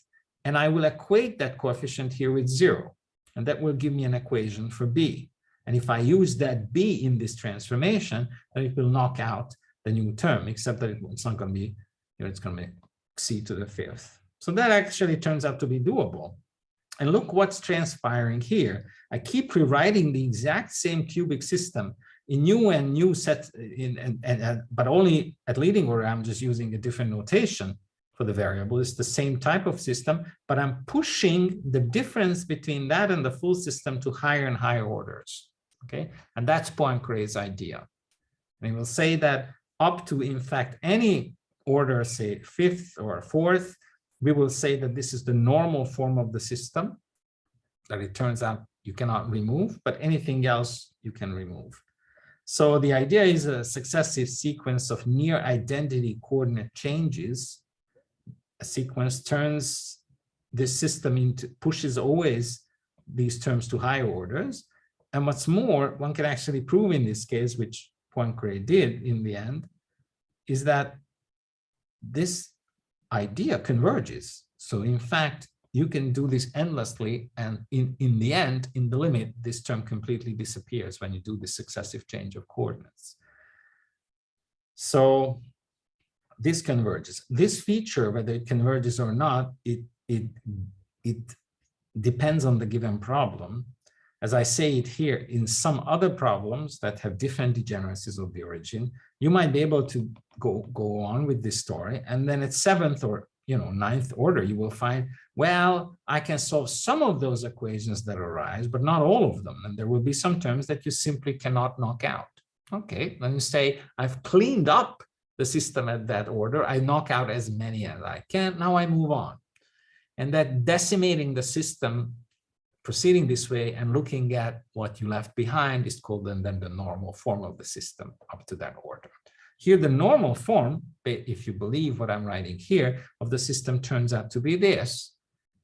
and I will equate that coefficient here with 0, and that will give me an equation for b. And if I use that b in this transformation, then it will knock out the new term, except that it's not going to be, it's going to be c to the fifth. So that actually turns out to be doable. And look what's transpiring here. I keep rewriting the exact same cubic system in new sets, but only at leading order. I'm just using a different notation for the variable. It's the same type of system, but I'm pushing the difference between that and the full system to higher and higher orders. Okay, and that's Poincaré's idea. And he will say that up to, in fact, any order, say fifth or fourth, we will say that this is the normal form of the system, that it turns out you cannot remove, but anything else you can remove. So the idea is a successive sequence of near identity coordinate changes. A sequence turns this system into, pushes always these terms to higher orders. And what's more, one can actually prove in this case, which Poincaré did in the end, is that this idea converges. So in fact, you can do this endlessly, and in the end, in the limit, this term completely disappears when you do the successive change of coordinates. So this converges. This feature, whether it converges or not, it depends on the given problem. as I say it here, in some other problems that have different degeneracies of the origin, you might be able to go on with this story. And then at 7th or 9th order, you will find, well, I can solve some of those equations that arise, but not all of them. And there will be some terms that you simply cannot knock out. Okay, then you say, I've cleaned up the system at that order. I knock out as many as I can. Now I move on. And that decimating the system, proceeding this way and looking at what you left behind is called then the normal form of the system up to that order. Here, the normal form, if you believe what I'm writing here, of the system turns out to be this,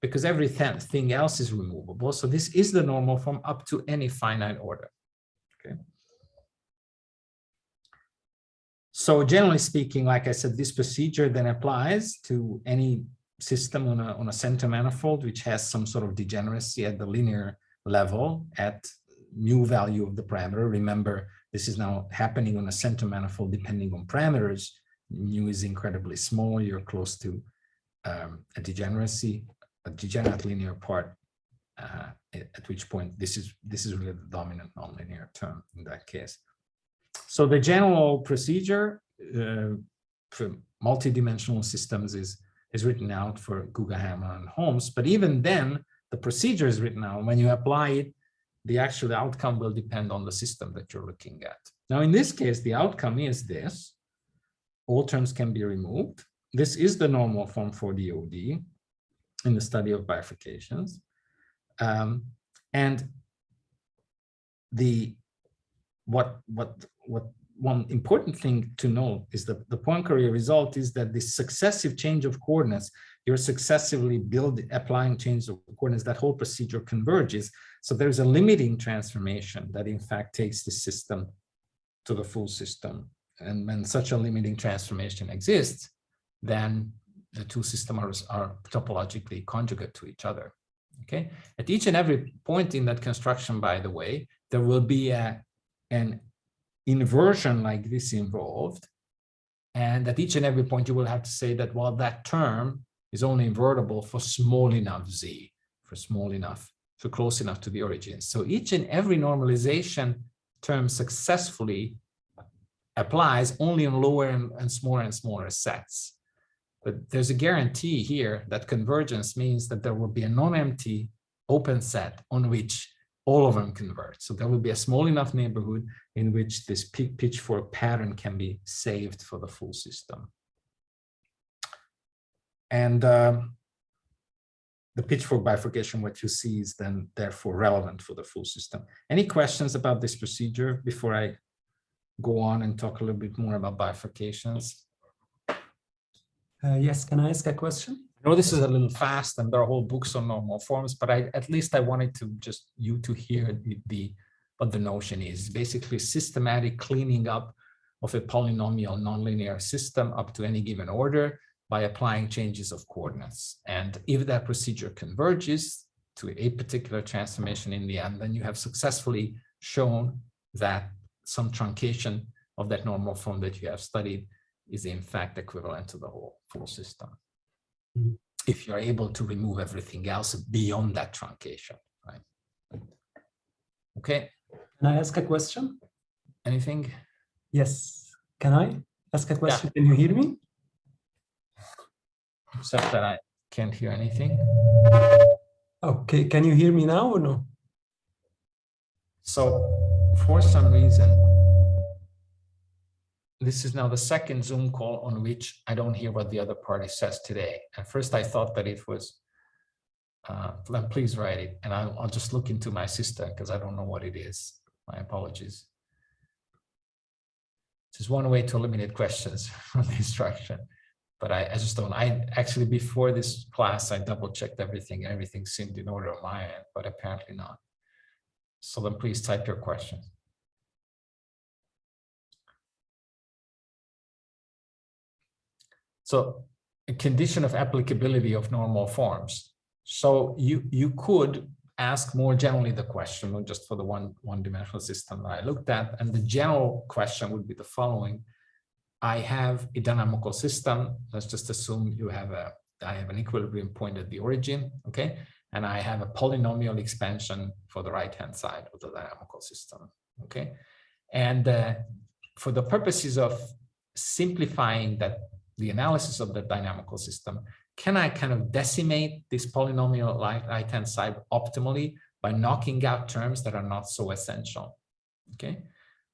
because everything else is removable. So this is the normal form up to any finite order. Okay. So generally speaking, like I said, this procedure then applies to any system on a center manifold which has some sort of degeneracy at the linear level at mu value of the parameter. Remember, this is now happening on a center manifold depending on parameters. Mu is incredibly small. You're close to a degenerate linear part, at which point this is really the dominant nonlinear term in that case. So the general procedure for multidimensional systems is written out for Guggenheimer and Holmes, but even then the procedure is written out. When you apply it, the actual outcome will depend on the system that you're looking at. Now in this case, the outcome is this. All terms can be removed. This is the normal form for the OD in the study of bifurcations. And what one important thing to note is that the Poincare result is that this successive change of coordinates, you're successively applying change of coordinates, that whole procedure converges. So there's a limiting transformation that in fact takes the system to the full system. And when such a limiting transformation exists, then the two systems are topologically conjugate to each other. Okay. At each and every point in that construction, by the way, there will be an inversion like this involved. And at each and every point, you will have to say that, well, that term is only invertible for small enough z, for close enough to the origin. So each and every normalization term successfully applies only in lower and smaller sets. But there's a guarantee here that convergence means that there will be a non-empty open set on which all of them converge. So there will be a small enough neighborhood in which this pitchfork pattern can be saved for the full system. And the pitchfork bifurcation, what you see is then therefore relevant for the full system. Any questions about this procedure before I go on and talk a little bit more about bifurcations? Yes, can I ask a question? I know this is a little fast and there are whole books on normal forms, but at least I wanted to just you to hear what the notion is. Basically systematic cleaning up of a polynomial nonlinear system up to any given order by applying changes of coordinates. And if that procedure converges to a particular transformation in the end, then you have successfully shown that some truncation of that normal form that you have studied is in fact equivalent to the whole full system. Mm-hmm. If you're able to remove everything else beyond that truncation, right? Okay. Can I ask a question? Anything? Yes. Can I ask a question? Yeah. Can you hear me? Except that I can't hear anything. Okay. Can you hear me now or no? So for some reason, this is now the second Zoom call on which I don't hear what the other party says today. At first, I thought that it was, please write it, and I'll just look into my system because I don't know what it is. My apologies. This is one way to eliminate questions from the instruction, but I just don't. I actually, before this class, I double-checked everything. Everything seemed in order on my end, but apparently not. So then please type your questions. So a condition of applicability of normal forms. So you could ask more generally the question, not just for the one-dimensional system that I looked at. And the general question would be the following. I have a dynamical system. Let's just assume I have an equilibrium point at the origin, okay? and I have a polynomial expansion for the right-hand side of the dynamical system, okay? And for the purposes of simplifying the analysis of the dynamical system, can I kind of decimate this polynomial right-hand side optimally by knocking out terms that are not so essential, okay?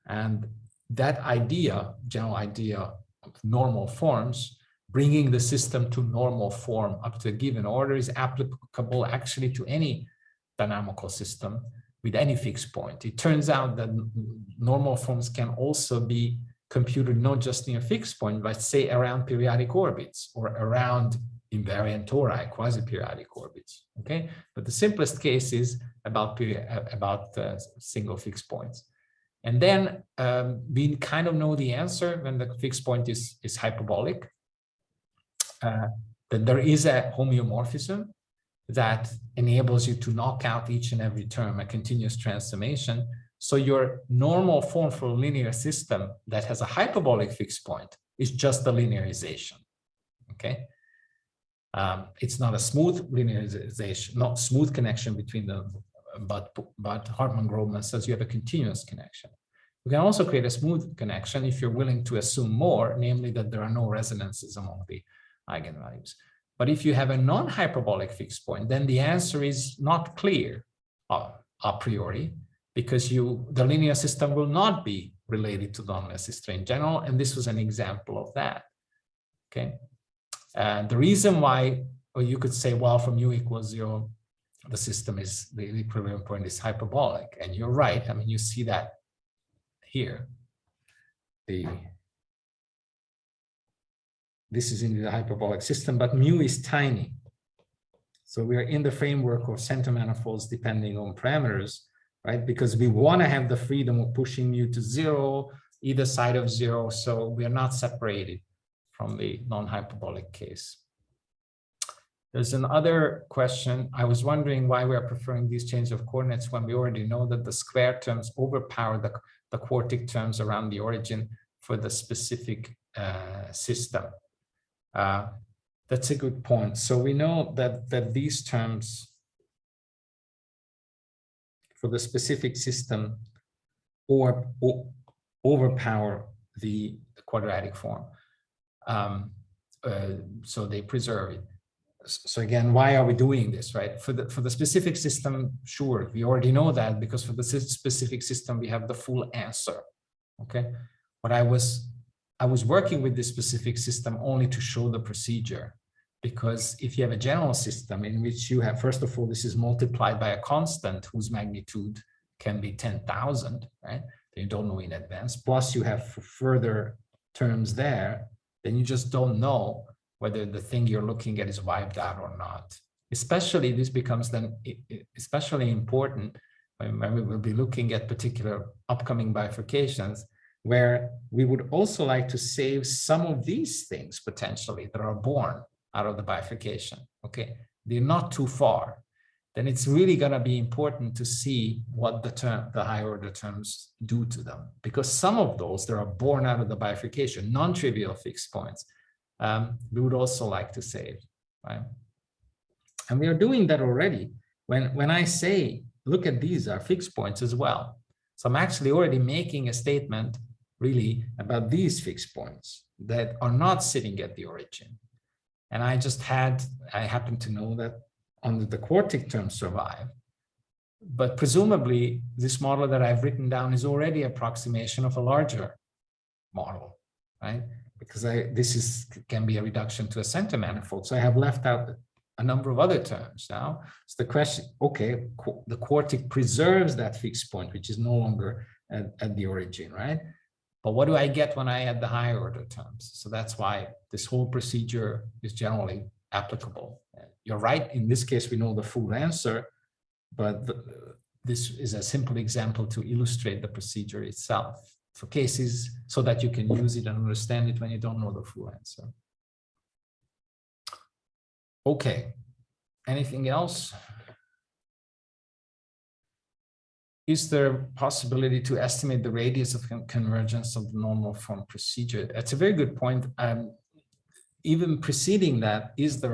And that idea, general idea of normal forms, bringing the system to normal form up to a given order, is applicable actually to any dynamical system with any fixed point. It turns out that normal forms can also be computed not just in a fixed point, but say around periodic orbits or around invariant tori, quasi-periodic orbits, okay? But the simplest case is about single fixed points. And then we kind of know the answer when the fixed point is hyperbolic, that there is a homeomorphism that enables you to knock out each and every term, a continuous transformation. So your normal form for a linear system that has a hyperbolic fixed point is just a linearization, okay? It's not a smooth linearization, not smooth connection between them, but Hartman-Grobman says you have a continuous connection. We can also create a smooth connection if you're willing to assume more, namely that there are no resonances among the eigenvalues. But if you have a non-hyperbolic fixed point, then the answer is not clear a priori, because the linear system will not be related to non-Lessister in general, and this was an example of that, okay? The reason why, or you could say, well, from u equals 0, the system is, the equilibrium point is hyperbolic, and you're right. I mean, you see that here. This is in the hyperbolic system, but mu is tiny. So we are in the framework of center manifolds depending on parameters, right? Because we want to have the freedom of pushing mu to 0, either side of 0, so we are not separated from the non-hyperbolic case. There's another question. I was wondering why we are preferring these changes of coordinates when we already know that the square terms overpower the quartic terms around the origin for the specific system. That's a good point. So we know that these terms for the specific system overpower the quadratic form. So they preserve it. So again, why are we doing this, right? For the specific system, sure, we already know that, because for the specific system we have the full answer, okay? But I was working with this specific system only to show the procedure, because if you have a general system in which you have, first of all, this is multiplied by a constant whose magnitude can be 10,000, right? Then you don't know in advance, plus you have further terms there, then you just don't know whether the thing you're looking at is wiped out or not. Especially this becomes then especially important when we will be looking at particular upcoming bifurcations, where we would also like to save some of these things potentially that are born out of the bifurcation, okay? They're not too far. Then it's really gonna be important to see what the higher order terms do to them, because some of those that are born out of the bifurcation, non-trivial fixed points, we would also like to save, right? And we are doing that already. When I say, look at these are fixed points as well. So I'm actually already making a statement really about these fixed points that are not sitting at the origin. And I happen to know that under the quartic terms survive. But presumably this model that I've written down is already an approximation of a larger model, right? Because this can be a reduction to a center manifold. So I have left out a number of other terms now. So the question, okay, the quartic preserves that fixed point, which is no longer at the origin, right? But what do I get when I add the higher order terms? So that's why this whole procedure is generally applicable. You're right, in this case, we know the full answer, but this is a simple example to illustrate the procedure itself for cases so that you can use it and understand it when you don't know the full answer. Okay, anything else? Is there a possibility to estimate the radius of convergence of the normal form procedure? That's a very good point. even preceding that is the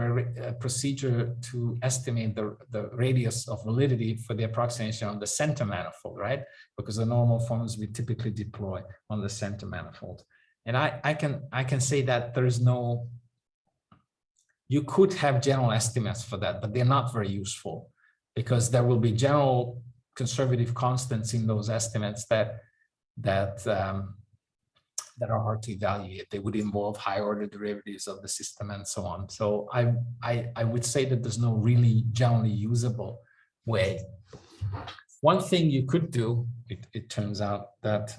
procedure to estimate the radius of validity for the approximation of the center manifold, right? Because the normal forms we typically deploy on the center manifold. And I can say that there is no, you could have general estimates for that, but they're not very useful because there will be general conservative constants in those estimates that are hard to evaluate. They would involve high order derivatives of the system and so on. So I would say that there's no really generally usable way. One thing you could do, it turns out, that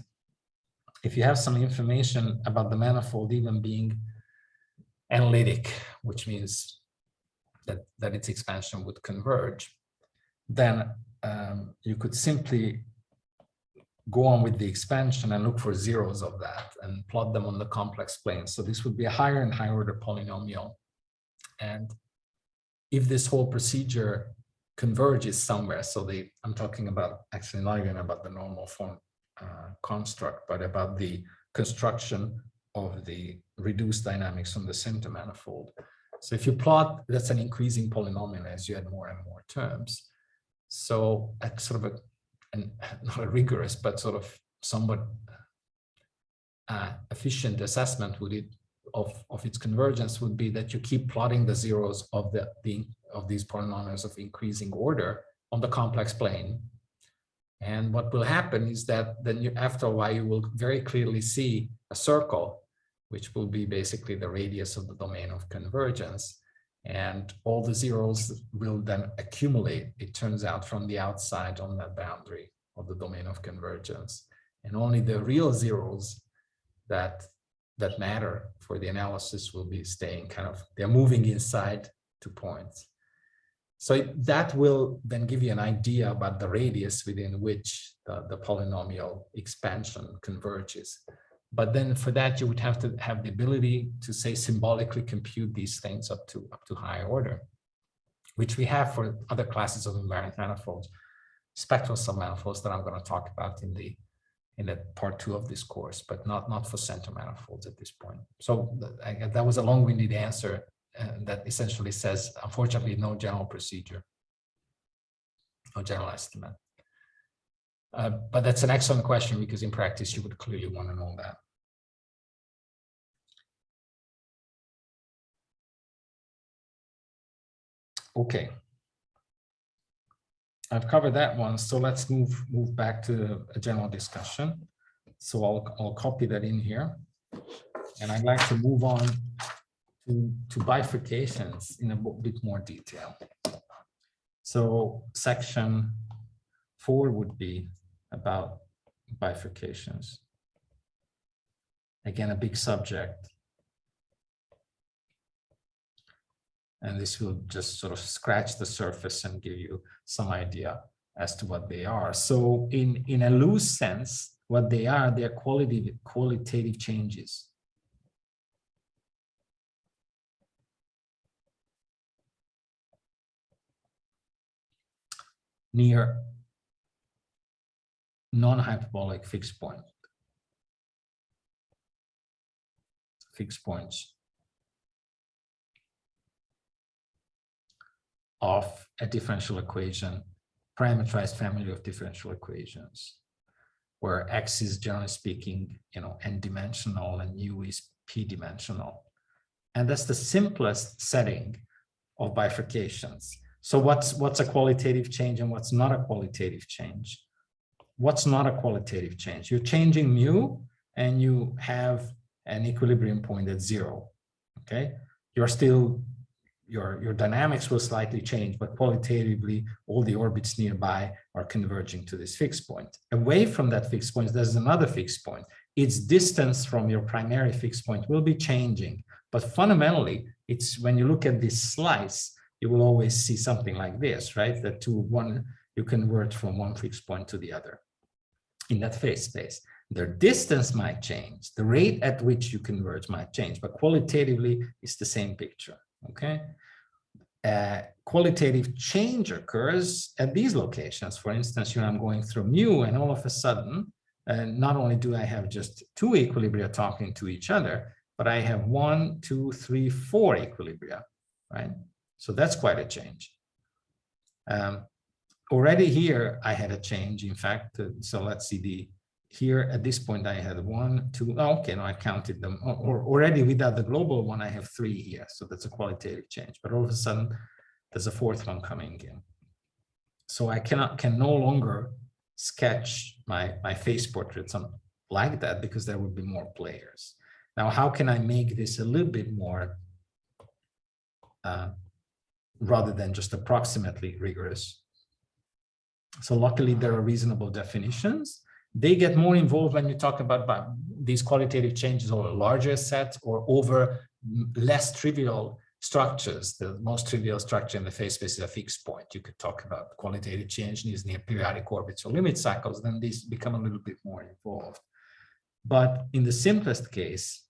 if you have some information about the manifold even being analytic, which means that its expansion would converge, then you could simply go on with the expansion and look for zeros of that and plot them on the complex plane. So this would be a higher and higher order polynomial. And if this whole procedure converges somewhere, so I'm talking about, actually not even about the normal form construct, but about the construction of the reduced dynamics on the center manifold. So if you plot, that's an increasing polynomial as you add more and more terms. So a sort of not a rigorous, but sort of somewhat efficient assessment of its convergence would be that you keep plotting the zeros of these polynomials of increasing order on the complex plane. And what will happen is that then after a while, you will very clearly see a circle, which will be basically the radius of the domain of convergence. And all the zeros will then accumulate, it turns out, from the outside on that boundary of the domain of convergence. And only the real zeros that matter for the analysis will be staying they're moving inside 2 points. So that will then give you an idea about the radius within which the polynomial expansion converges. But then for that, you would have to have the ability to, say, symbolically compute these things up to higher order, which we have for other classes of invariant manifolds, spectral submanifolds that I'm going to talk about in the part 2 of this course, but not for center manifolds at this point. So that was a long-winded answer that essentially says, unfortunately, no general procedure, no general estimate. But that's an excellent question, because in practice, you would clearly want to know that. Okay. I've covered that one, so let's move back to a general discussion. So I'll copy that in here, and I'd like to move on to bifurcations in a bit more detail. So section 4 would be about bifurcations. Again, a big subject. And this will just sort of scratch the surface and give you some idea as to what they are. So in a loose sense, what they are, they're qualitative changes. Near non-hyperbolic fixed points of a differential equation, parameterized family of differential equations, where X is, generally speaking, n-dimensional and U is p-dimensional. And that's the simplest setting of bifurcations. So what's a qualitative change and what's not a qualitative change? What's not a qualitative change? You're changing mu and you have an equilibrium point at 0. Okay, you're still, your dynamics will slightly change, but qualitatively all the orbits nearby are converging to this fixed point. Away from that fixed point, there's another fixed point. Its distance from your primary fixed point will be changing, but fundamentally, it's when you look at this slice, you will always see something like this, right? That you convert from one fixed point to the other in that phase space. Their distance might change, the rate at which you converge might change, but qualitatively, it's the same picture. Okay, qualitative change occurs at these locations. For instance, I'm going through mu, and all of a sudden, not only do I have just 2 equilibria talking to each other, but I have 1, 2, 3, 4 equilibria, right? So that's quite a change. Already here, I had a change, in fact. So let's see here at this point, I had 1, 2, oh, okay, no, I counted them. Or already without the global one, I have 3 here. So that's a qualitative change, but all of a sudden, there's a 4th one coming in. So I can no longer sketch my face portraits like that because there would be more players. Now, how can I make this a little bit more rather than just approximately rigorous? So luckily, there are reasonable definitions. They get more involved when you talk about these qualitative changes over larger sets or over less trivial structures. The most trivial structure in the phase space is a fixed point. You could talk about qualitative change needs near periodic orbits or limit cycles, then these become a little bit more involved. But in the simplest case,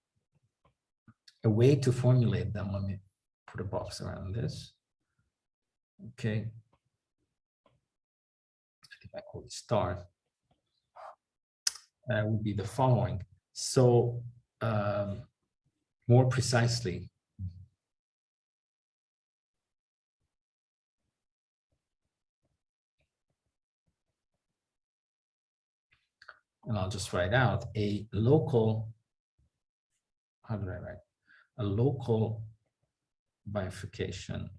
a way to formulate them, let me put a box around this. Okay. If I call it star, would be the following. So more precisely, and I'll just write out a local, how do I write? A local bifurcation.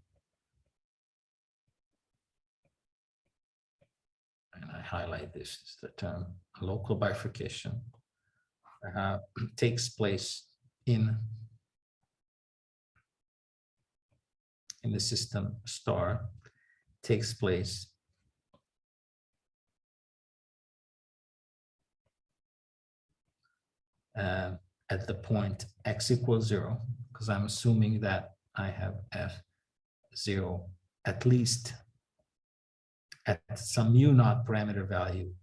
And I highlight this is the term, a local bifurcation takes place in the system star, takes place at the point x equals 0, because I'm assuming that I have f0 at least at some mu naught parameter value,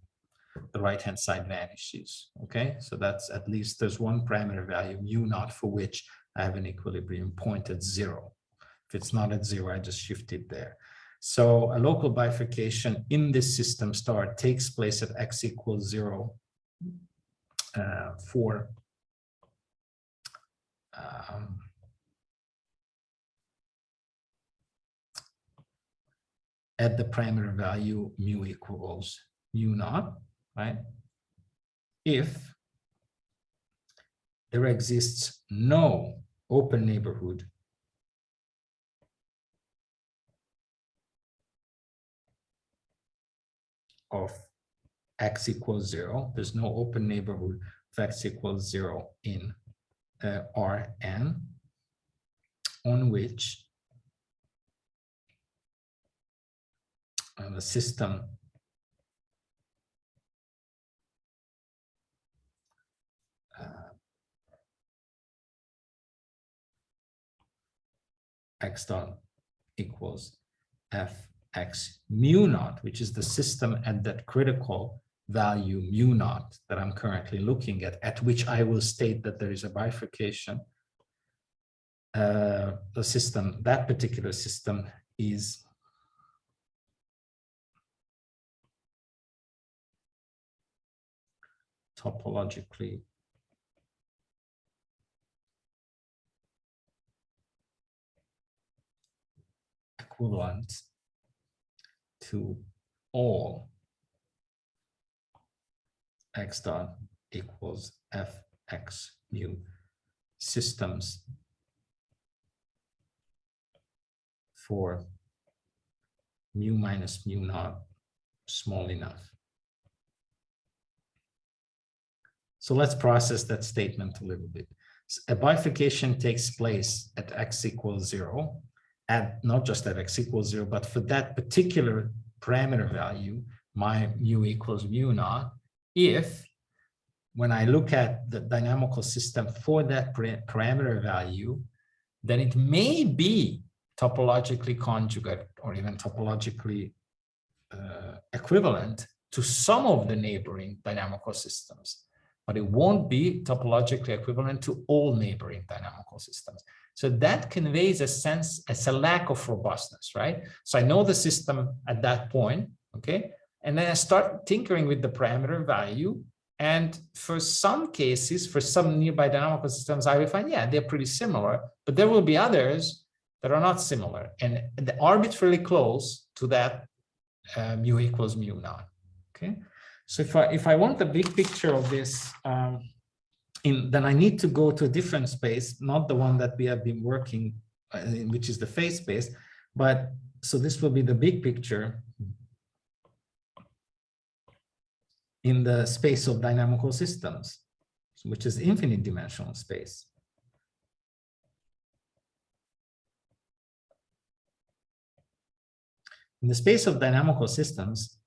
the right-hand side vanishes. Okay, so that's at least there's one parameter value mu naught for which I have an equilibrium point at 0. If it's not at 0, I just shift it there. So a local bifurcation in this system star takes place at x equals 0 for at the parameter value mu equals mu naught, right? If there exists no open neighborhood of x equals 0, there's no open neighborhood of x equals 0 in Rn on which the system x dot equals fx mu naught, which is the system at that critical value mu naught that I'm currently looking at which I will state that there is a bifurcation. The system, that particular system is topologically equivalent to all x dot equals fx mu systems for mu minus mu naught small enough. So let's process that statement a little bit. A bifurcation takes place at x equals 0, at not just at x equals 0, but for that particular parameter value, my mu equals mu naught, if when I look at the dynamical system for that parameter value, then it may be topologically conjugate or even topologically equivalent to some of the neighboring dynamical systems, but it won't be topologically equivalent to all neighboring dynamical systems. So that conveys a sense, as a lack of robustness, right? So I know the system at that point, okay? And then I start tinkering with the parameter value, And for some cases, for some nearby dynamical systems, I will find, yeah, they're pretty similar, but there will be others that are not similar and arbitrarily close to that mu equals mu naught. Okay, so if I want the big picture of this, then I need to go to a different space, not the one that we have been working in, which is the phase space, but so this will be the big picture in the space of dynamical systems, which is infinite dimensional space. In the space of dynamical systems,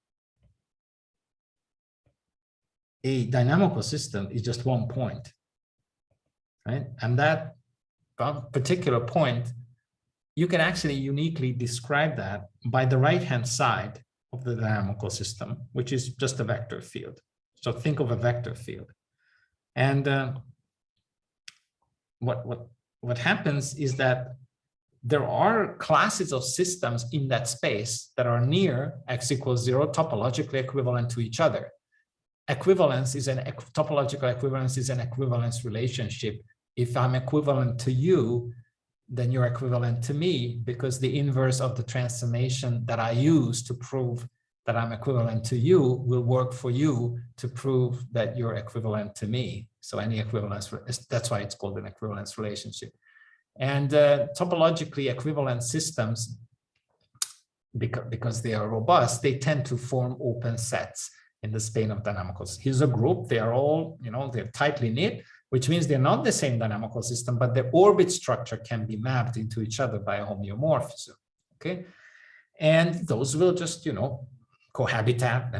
a dynamical system is just one point, right? And that particular point, you can actually uniquely describe that by the right-hand side of the dynamical system, which is just a vector field. So think of a vector field. And what happens is that there are classes of systems in that space that are near x equals 0, topologically equivalent to each other. Equivalence is topological equivalence is an equivalence relationship. If I'm equivalent to you, then you're equivalent to me, because the inverse of the transformation that I use to prove that I'm equivalent to you will work for you to prove that you're equivalent to me. So any equivalence, that's why it's called an equivalence relationship. And topologically equivalent systems, because they are robust, they tend to form open sets in the space of dynamicals. Here's a group, they are all, they're tightly knit, which means they're not the same dynamical system, but their orbit structure can be mapped into each other by a homeomorphism, okay? And those will just, cohabitat,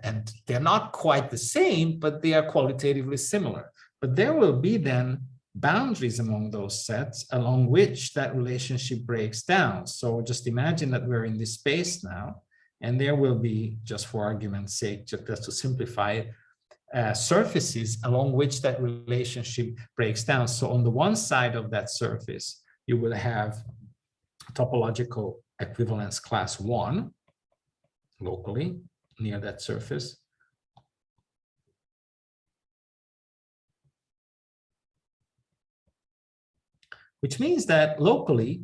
and they're not quite the same, but they are qualitatively similar. But there will be then boundaries among those sets along which that relationship breaks down. So just imagine that we're in this space now, and there will be, just for argument's sake, just to simplify it, surfaces along which that relationship breaks down. So on the one side of that surface, you will have topological equivalence class 1 locally near that surface. Which means that locally,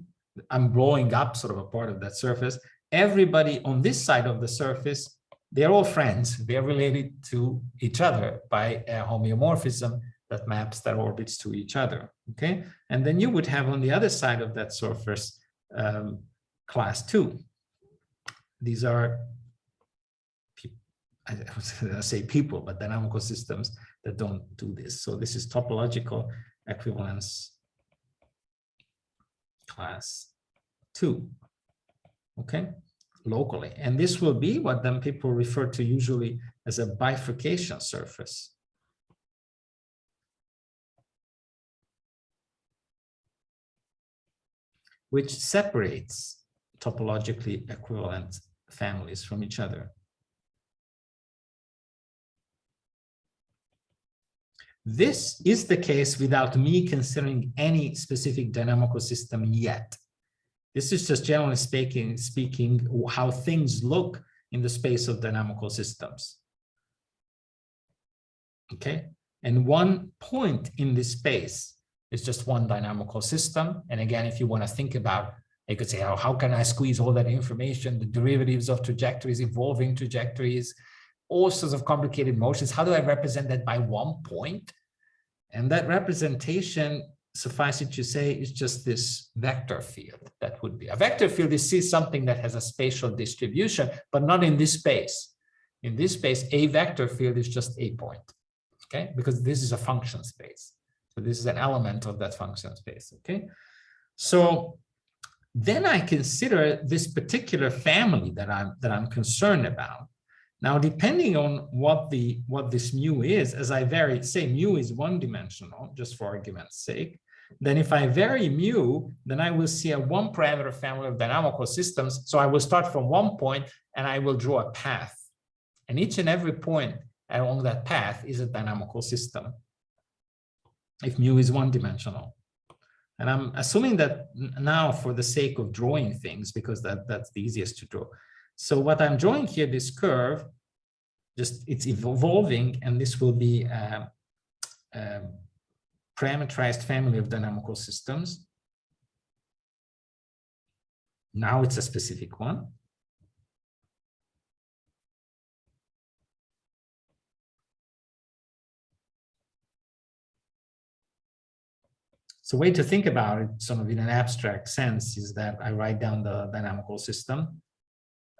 I'm blowing up sort of a part of that surface. Everybody on this side of the surface, they're all friends. They're related to each other by a homeomorphism that maps their orbits to each other, okay? And then you would have on the other side of that surface class 2. These are, I say people, but dynamical systems that don't do this. So this is topological equivalence class 2, okay, locally. And this will be what then people refer to usually as a bifurcation surface. Which separates topologically equivalent families from each other. This is the case without me considering any specific dynamical system yet. This is just generally speaking how things look in the space of dynamical systems. Okay, and one point in this space is just one dynamical system. And again, if you want to think about, you could say, oh, how can I squeeze all that information, the derivatives of trajectories, evolving trajectories, all sorts of complicated motions. How do I represent that by one point? And that representation, suffice it to say, is just this vector field. That would be a vector field is something that has a spatial distribution, but not in this space. In this space, a vector field is just a point, okay? Because this is a function space. So this is an element of that function space, okay? So then I consider this particular family that I'm concerned about. Now, depending on what this mu is, as I vary, say mu is one-dimensional, just for argument's sake, then if I vary mu, then I will see a one-parameter family of dynamical systems. So I will start from one point and I will draw a path. And each and every point along that path is a dynamical system, if mu is one-dimensional. And I'm assuming that now for the sake of drawing things, because that's the easiest to draw. So what I'm drawing here, this curve, just it's evolving, and this will be a parameterized family of dynamical systems. Now it's a specific one. So, way to think about it, sort of in an abstract sense, is that I write down the dynamical system,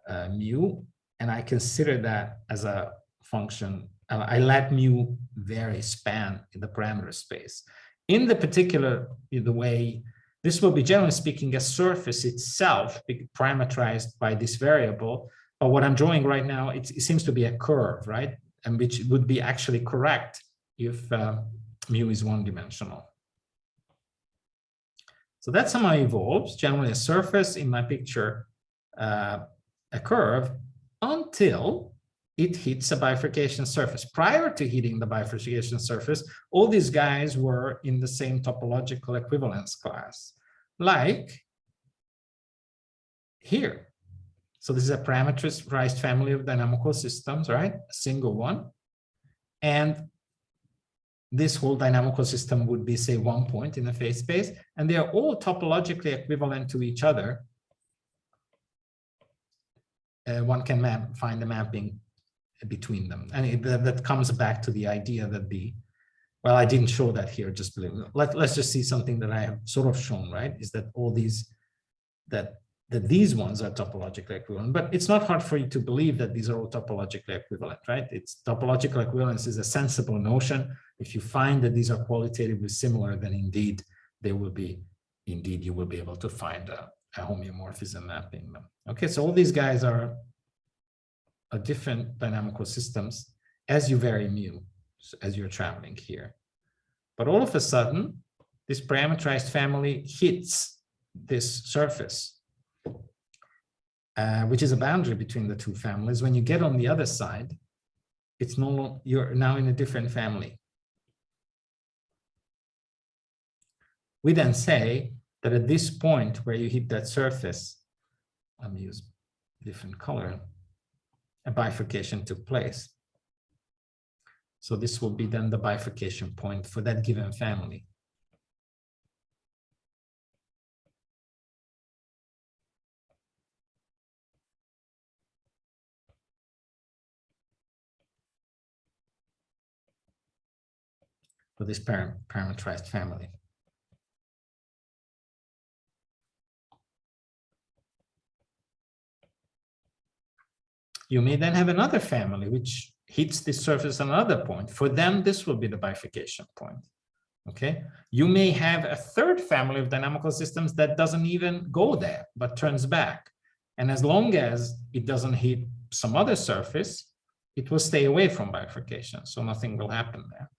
mu, and I consider that as a function. I let mu vary, span in the parameter space. In the particular, the way this will be, generally speaking, a surface itself parameterized by this variable. But what I'm drawing right now, it seems to be a curve, right? And which would be actually correct if mu is one-dimensional. So that's how it evolves, generally a surface, in my picture, a curve, until it hits a bifurcation surface. Prior to hitting the bifurcation surface, all these guys were in the same topological equivalence class, like here. So this is a parameterized family of dynamical systems, right? A single one. And this whole dynamical system would be, say, one point in the phase space, and they are all topologically equivalent to each other. One can find the mapping between them. And that comes back to the idea that well, I didn't show that here, just believe me. Let's just see something that I have sort of shown, right? Is that all these, that these ones are topologically equivalent, but it's not hard for you to believe that these are all topologically equivalent, right? It's topological equivalence is a sensible notion. If you find that these are qualitatively similar, then indeed you will be able to find a homeomorphism mapping them. Okay, so all these guys are different dynamical systems as you vary mu, as you're traveling here. But all of a sudden, this parameterized family hits this surface, which is a boundary between the two families. When you get on the other side, it's you're now in a different family. We then say that at this point where you hit that surface, I'm using different color, a bifurcation took place. So this will be then the bifurcation point for that given family. For this parameterized family. You may then have another family which hits this surface at another point. For them, this will be the bifurcation point. Okay. You may have a third family of dynamical systems that doesn't even go there, but turns back. And as long as it doesn't hit some other surface, it will stay away from bifurcation. So nothing will happen there.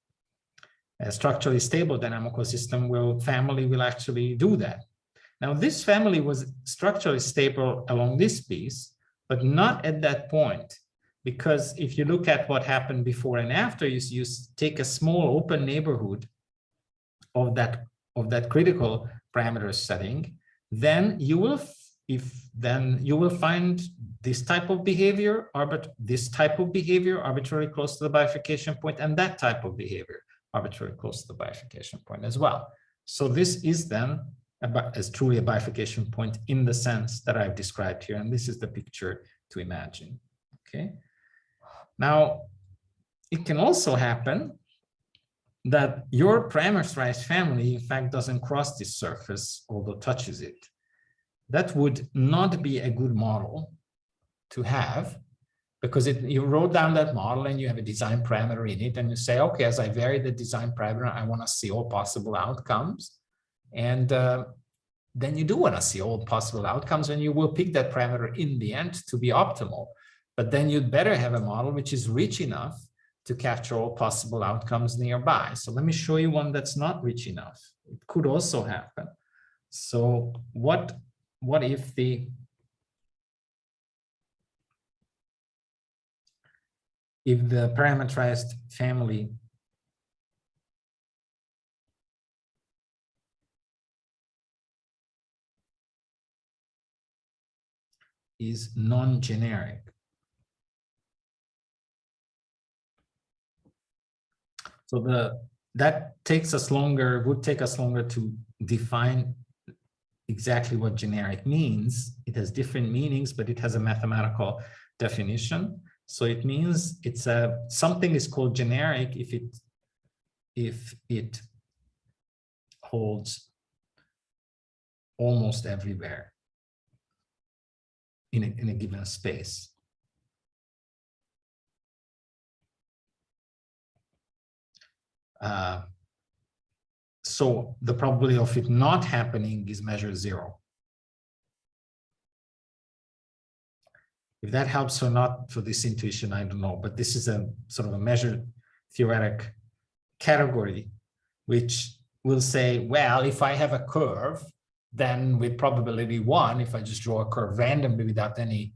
A structurally stable dynamical system family will actually do that. Now, this family was structurally stable along this piece, but not at that point, because if you look at what happened before and after, you take a small open neighborhood of that critical parameter setting, then you will find this type of behavior, arbitrarily close to the bifurcation point, and that type of behavior arbitrarily close to the bifurcation point as well. So this is then as truly a bifurcation point in the sense that I've described here, and this is the picture to imagine. Okay. Now, it can also happen that your parameterized family, in fact, doesn't cross this surface, although touches it. That would not be a good model to have, because you wrote down that model and you have a design parameter in it, and you say, okay, as I vary the design parameter, I want to see all possible outcomes. And then you do want to see all possible outcomes, and you will pick that parameter in the end to be optimal. But then you'd better have a model which is rich enough to capture all possible outcomes nearby. So let me show you one that's not rich enough. It could also happen. So what if the parameterized family is non-generic? So that would take us longer to define exactly what generic means. It has different meanings, but it has a mathematical definition. So it means something is called generic if it holds almost everywhere in a given space. So the probability of it not happening is measured 0. If that helps or not for this intuition, I don't know, but this is a sort of a measured theoretic category, which will say, well, if I have a curve, then with probability 1, if I just draw a curve randomly without any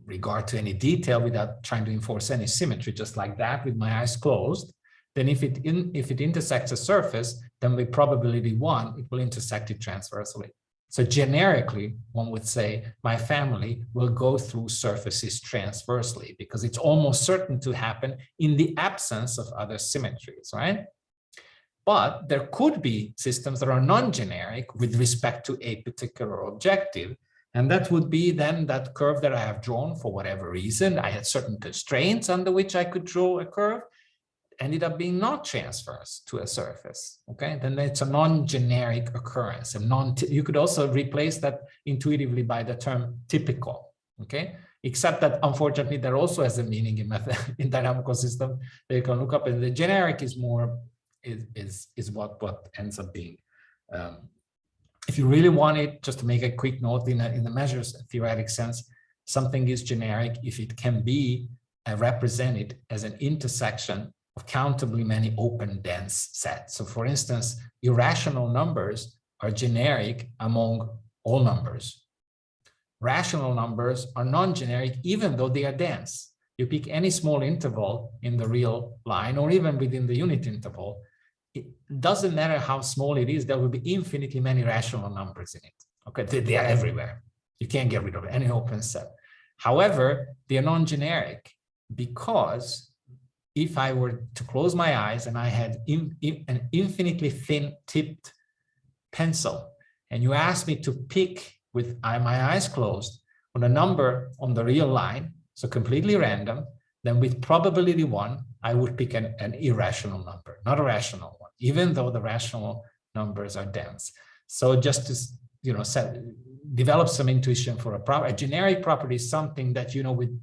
regard to any detail, without trying to enforce any symmetry, just like that with my eyes closed, then if it intersects a surface, then with probability 1, it will intersect it transversely. So generically, one would say my family will go through surfaces transversely because it's almost certain to happen in the absence of other symmetries, right? But there could be systems that are non-generic with respect to a particular objective. And that would be then that curve that I have drawn for whatever reason. I had certain constraints under which I could draw a curve, ended up being not transverse to a surface. Okay, then it's a non-generic occurrence. You could also replace that intuitively by the term typical. Okay, except that unfortunately there also has a meaning in dynamical system that you can look up, and the generic is more is what ends up being. If you really want it, just to make a quick note, in the measures theoretic sense, something is generic if it can be represented as an intersection of countably many open dense sets. So for instance, irrational numbers are generic among all numbers. Rational numbers are non-generic even though they are dense. You pick any small interval in the real line or even within the unit interval, it doesn't matter how small it is, there will be infinitely many rational numbers in it. Okay, they are everywhere. You can't get rid of any open set. However, they are non-generic because if I were to close my eyes and I had an infinitely thin tipped pencil, and you asked me to pick with my eyes closed on a number on the real line, so completely random, then with probability 1, I would pick an irrational number, not a rational one, even though the rational numbers are dense. So just to develop some intuition for a generic property is something that with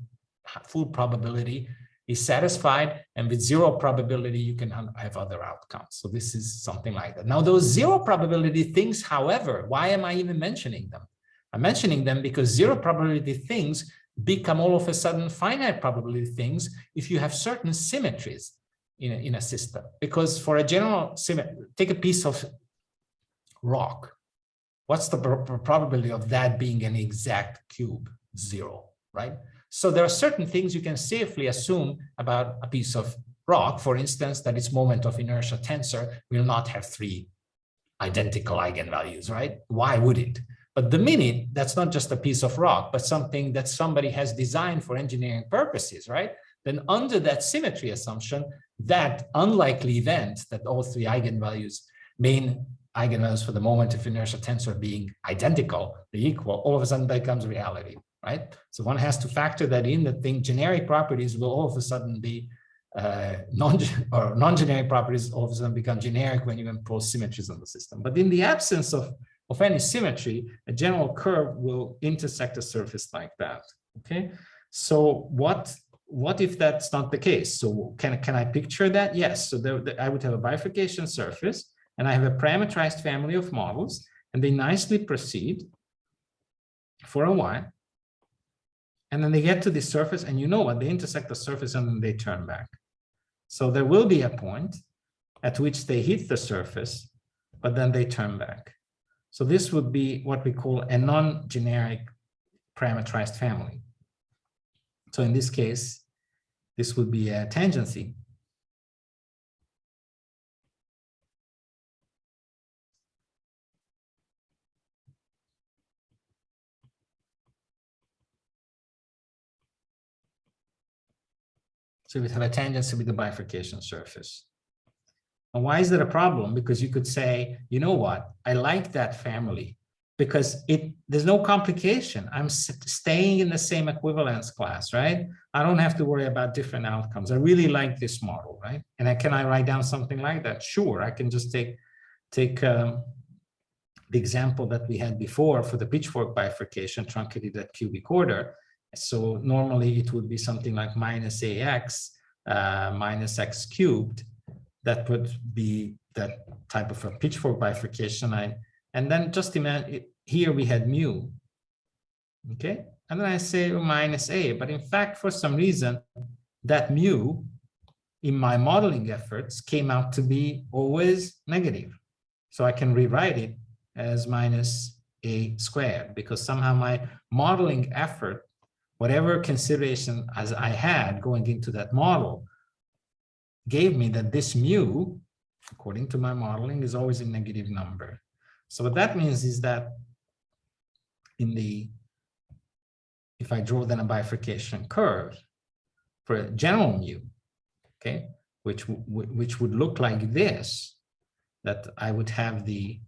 full probability is satisfied, and with 0 probability you can have other outcomes. So this is something like that. Now those 0 probability things, however, why am I even mentioning them? I'm mentioning them because 0 probability things become all of a sudden finite probability things if you have certain symmetries in a system. Because for a general symmetry, take a piece of rock. What's the probability of that being an exact cube? 0, right? So there are certain things you can safely assume about a piece of rock, for instance, that its moment of inertia tensor will not have 3 identical eigenvalues, right? Why would it? But the minute that's not just a piece of rock, but something that somebody has designed for engineering purposes, right? Then under that symmetry assumption, that unlikely event that all 3 eigenvalues, main eigenvalues for the moment of inertia tensor being identical, equal, all of a sudden becomes reality, right? So one has to factor that in, that generic properties will all of a sudden be non-generic properties all of a sudden become generic when you impose symmetries on the system. But in the absence of any symmetry, a general curve will intersect a surface like that. Okay, so what if that's not the case? So can I picture that? Yes. So I would have a bifurcation surface, and I have a parametrized family of models, and they nicely proceed for a while, and then they get to the surface, and you know what? They intersect the surface and then they turn back. So there will be a point at which they hit the surface, but then they turn back. So this would be what we call a non-generic parametrized family. So in this case, this would be a tangency. So we have a tangency with the bifurcation surface. And why is that a problem? Because you could say, you know what, I like that family because there's no complication. I'm staying in the same equivalence class, right? I don't have to worry about different outcomes. I really like this model, right? And can I write down something like that? Sure, I can just take the example that we had before for the Pitchfork bifurcation truncated at cubic order. So normally it would be something like minus ax minus x cubed. That would be that type of a Pitchfork bifurcation. And then just imagine, here we had mu, okay? And then I say minus a, but in fact, for some reason, that mu in my modeling efforts came out to be always negative. So I can rewrite it as minus a squared, because somehow my modeling effort, whatever consideration as I had going into that model, gave me that this mu, according to my modeling, is always a negative number. So what that means is that if I draw then a bifurcation curve for a general mu, okay, which would look like this, that I would have the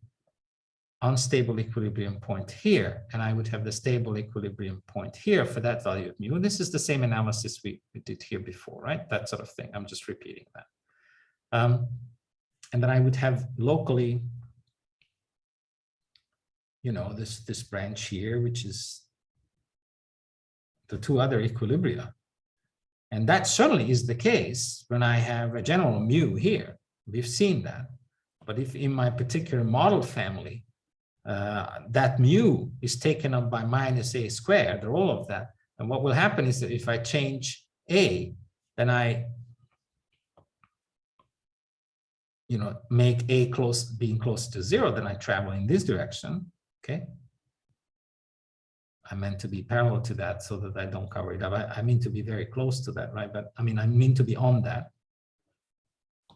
unstable equilibrium point here, and I would have the stable equilibrium point here for that value of mu. And this is the same analysis we did here before, right? That sort of thing. I'm just repeating that. And then I would have locally, you know, this branch here, which is the two other equilibria. And that certainly is the case when I have a general mu here. We've seen that. But if in my particular model family, that mu is taken up by minus a squared, or all of that, and what will happen is that if I change a, then I, you know, make a being close to zero, then I travel in this direction, okay? I meant to be parallel to that so that I don't cover it up. I mean to be very close to that, right? But I mean to be on that,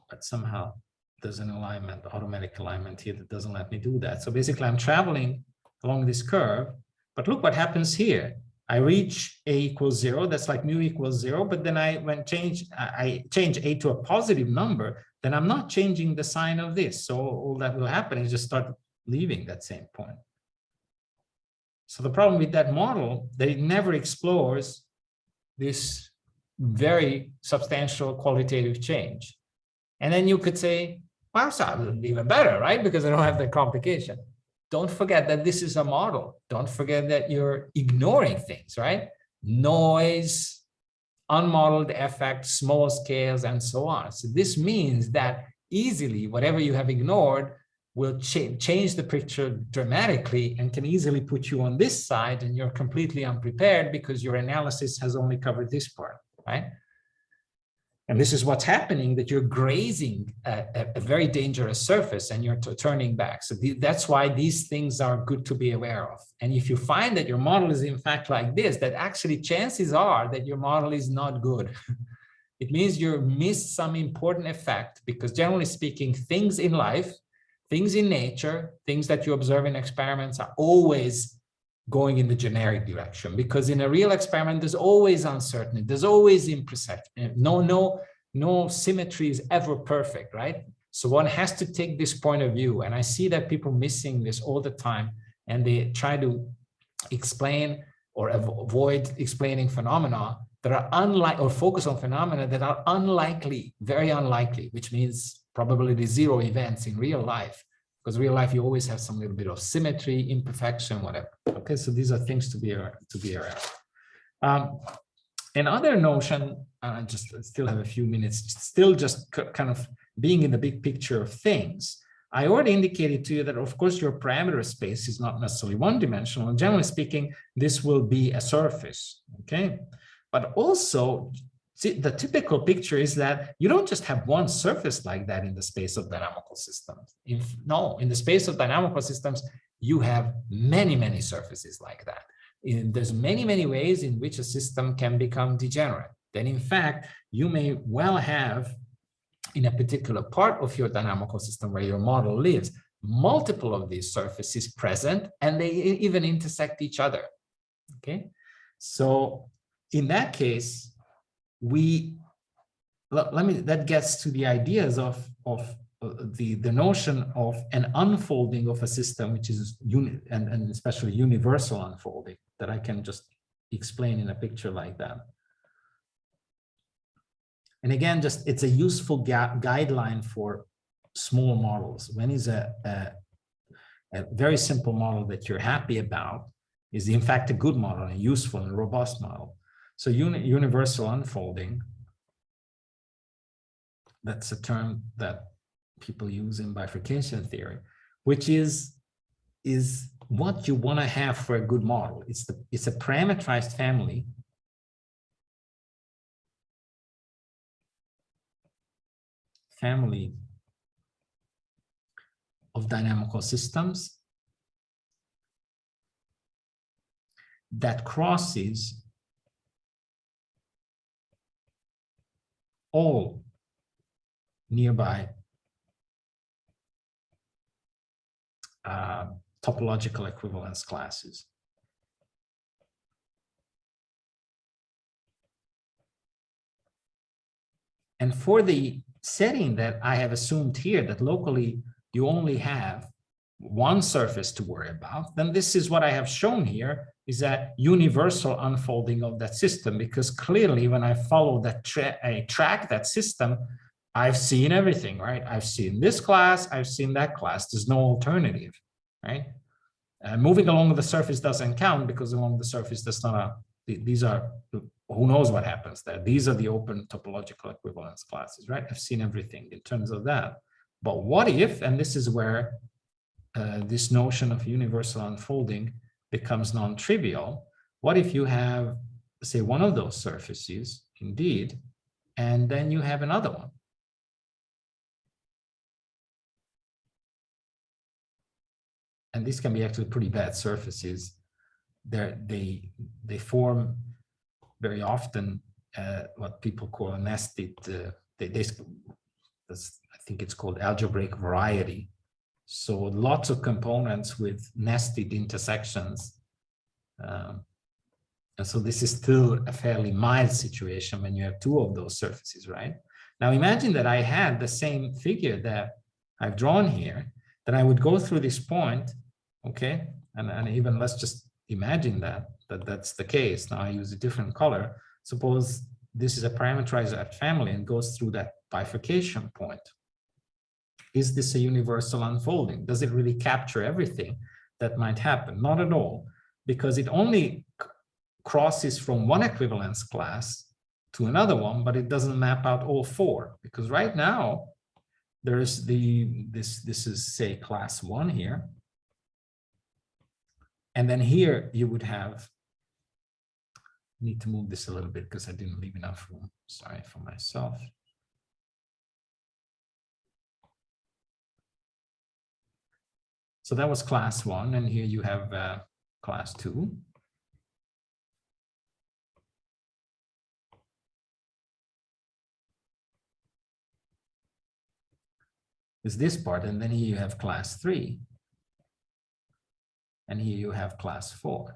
but somehow there's an alignment, automatic alignment here that doesn't let me do that. So basically I'm traveling along this curve, but look what happens here. I reach a equals 0, that's like mu equals 0, but then I change a to a positive number, then I'm not changing the sign of this. So all that will happen is just start leaving that same point. So the problem with that model, that it never explores this very substantial qualitative change. And then you could say, well, so even better, right? Because I don't have the complication. Don't forget that this is a model. Don't forget that you're ignoring things, right? Noise, unmodeled effects, small scales, and so on. So this means that easily, whatever you have ignored will change the picture dramatically and can easily put you on this side, and you're completely unprepared because your analysis has only covered this part, right? And this is what's happening, that you're grazing a very dangerous surface and you're turning back. So that's why these things are good to be aware of. And if you find that your model is in fact like this, that actually chances are that your model is not good. It means you missed some important effect, because generally speaking, things in life, things in nature, things that you observe in experiments are always going in the generic direction, because in a real experiment, there's always uncertainty, there's always imprecision. No symmetry is ever perfect, right? So one has to take this point of view. And I see that people missing this all the time, and they try to explain or avoid explaining phenomena that are unlike, or focus on phenomena that are unlikely, very unlikely, which means probability zero events in real life. Because real life, you always have some little bit of symmetry, imperfection, whatever. Okay, so these are things to be aware of. Another notion, I just still have a few minutes, still just kind of being in the big picture of things. I already indicated to you that, of course, your parameter space is not necessarily one-dimensional. And generally speaking, this will be a surface, okay? But also, the typical picture is that you don't just have one surface like that in the space of dynamical systems. In the space of dynamical systems, you have many, many surfaces like that. There's many, many ways in which a system can become degenerate. Then, in fact, you may well have, in a particular part of your dynamical system where your model lives, multiple of these surfaces present, and they even intersect each other. Okay, so in that case, we that gets to the ideas of the notion of an unfolding of a system, which is and especially universal unfolding, that I can just explain in a picture like that. And again, just it's a useful guideline for small models. When is a very simple model that you're happy about is in fact a good model, a useful and robust model. So universal unfolding, that's a term that people use in bifurcation theory, which is what you want to have for a good model. It's a parameterized family of dynamical systems that crosses all nearby topological equivalence classes. And for the setting that I have assumed here, that locally you only have one surface to worry about, then this is what I have shown here, is that universal unfolding of that system, because clearly when I follow that track that system, I've seen everything, right? I've seen this class, I've seen that class. There's no alternative, right? Moving along the surface doesn't count, because along the surface, that's not these are, who knows what happens there. These are the open topological equivalence classes, right? I've seen everything in terms of that. But what if, and this is where this notion of universal unfolding becomes non-trivial. What if you have, say, one of those surfaces, indeed, and then you have another one? And these can be actually pretty bad surfaces. They form very often what people call a nested, I think it's called algebraic variety. So lots of components with nested intersections. And so this is still a fairly mild situation when you have two of those surfaces, right? Now imagine that I had the same figure that I've drawn here, that I would go through this point, okay? And even let's just imagine that's the case. Now I use a different color. Suppose this is a parameterized family and goes through that bifurcation point. Is this a universal unfolding? Does it really capture everything that might happen? Not at all, because it only crosses from one equivalence class to another one, but it doesn't map out all four, because right now there's this is, say, class 1 here. And then here you would have, I need to move this a little bit because I didn't leave enough room, sorry, for myself. So that was class 1, and here you have class 2. Is this part, and then here you have class 3. And here you have class 4.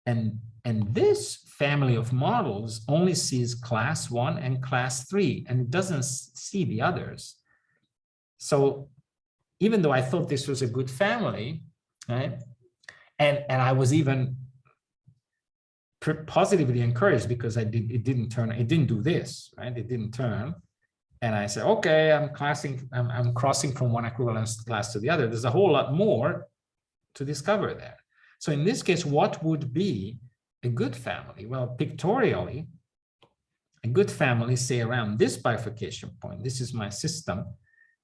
And this family of models only sees class 1 and class 3, and it doesn't see the others. So even though I thought this was a good family, right? And I was even positively encouraged, because it didn't do this, right? It didn't turn. And I said, okay, I'm crossing from one equivalence class to the other. There's a whole lot more to discover there. So in this case, what would be a good family? Well, pictorially, a good family, say around this bifurcation point, this is my system,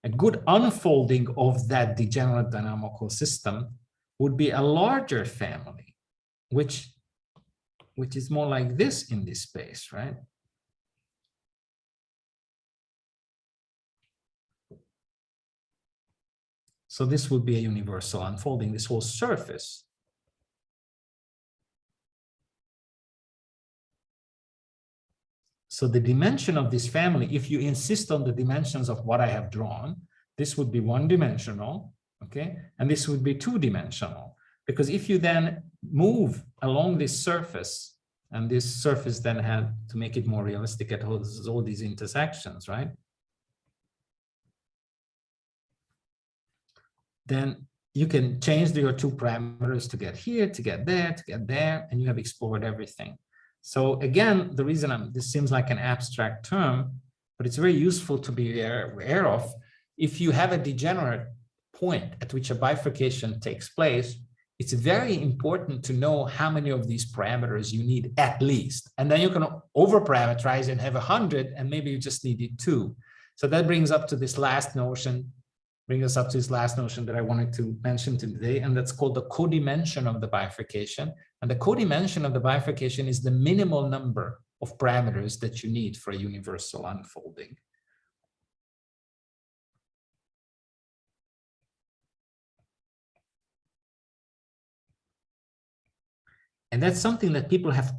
a good unfolding of that degenerate dynamical system would be a larger family, which is more like this in this space, right? So this would be a universal unfolding, this whole surface. So the dimension of this family, if you insist on the dimensions of what I have drawn, this would be one-dimensional, okay? And this would be two-dimensional. Because if you then move along this surface And this surface then had to make it more realistic at all these intersections, right? Then you can change your two parameters to get here, to get there, and you have explored everything. So again, the reason this seems like an abstract term, but it's very useful to be aware of. If you have a degenerate point at which a bifurcation takes place, it's very important to know how many of these parameters you need at least. And then you can over-parameterize and have 100, and maybe you just needed 2. So that brings us up to this last notion that I wanted to mention today, and that's called the codimension of the bifurcation. And the codimension of the bifurcation is the minimal number of parameters that you need for a universal unfolding. And that's something that people have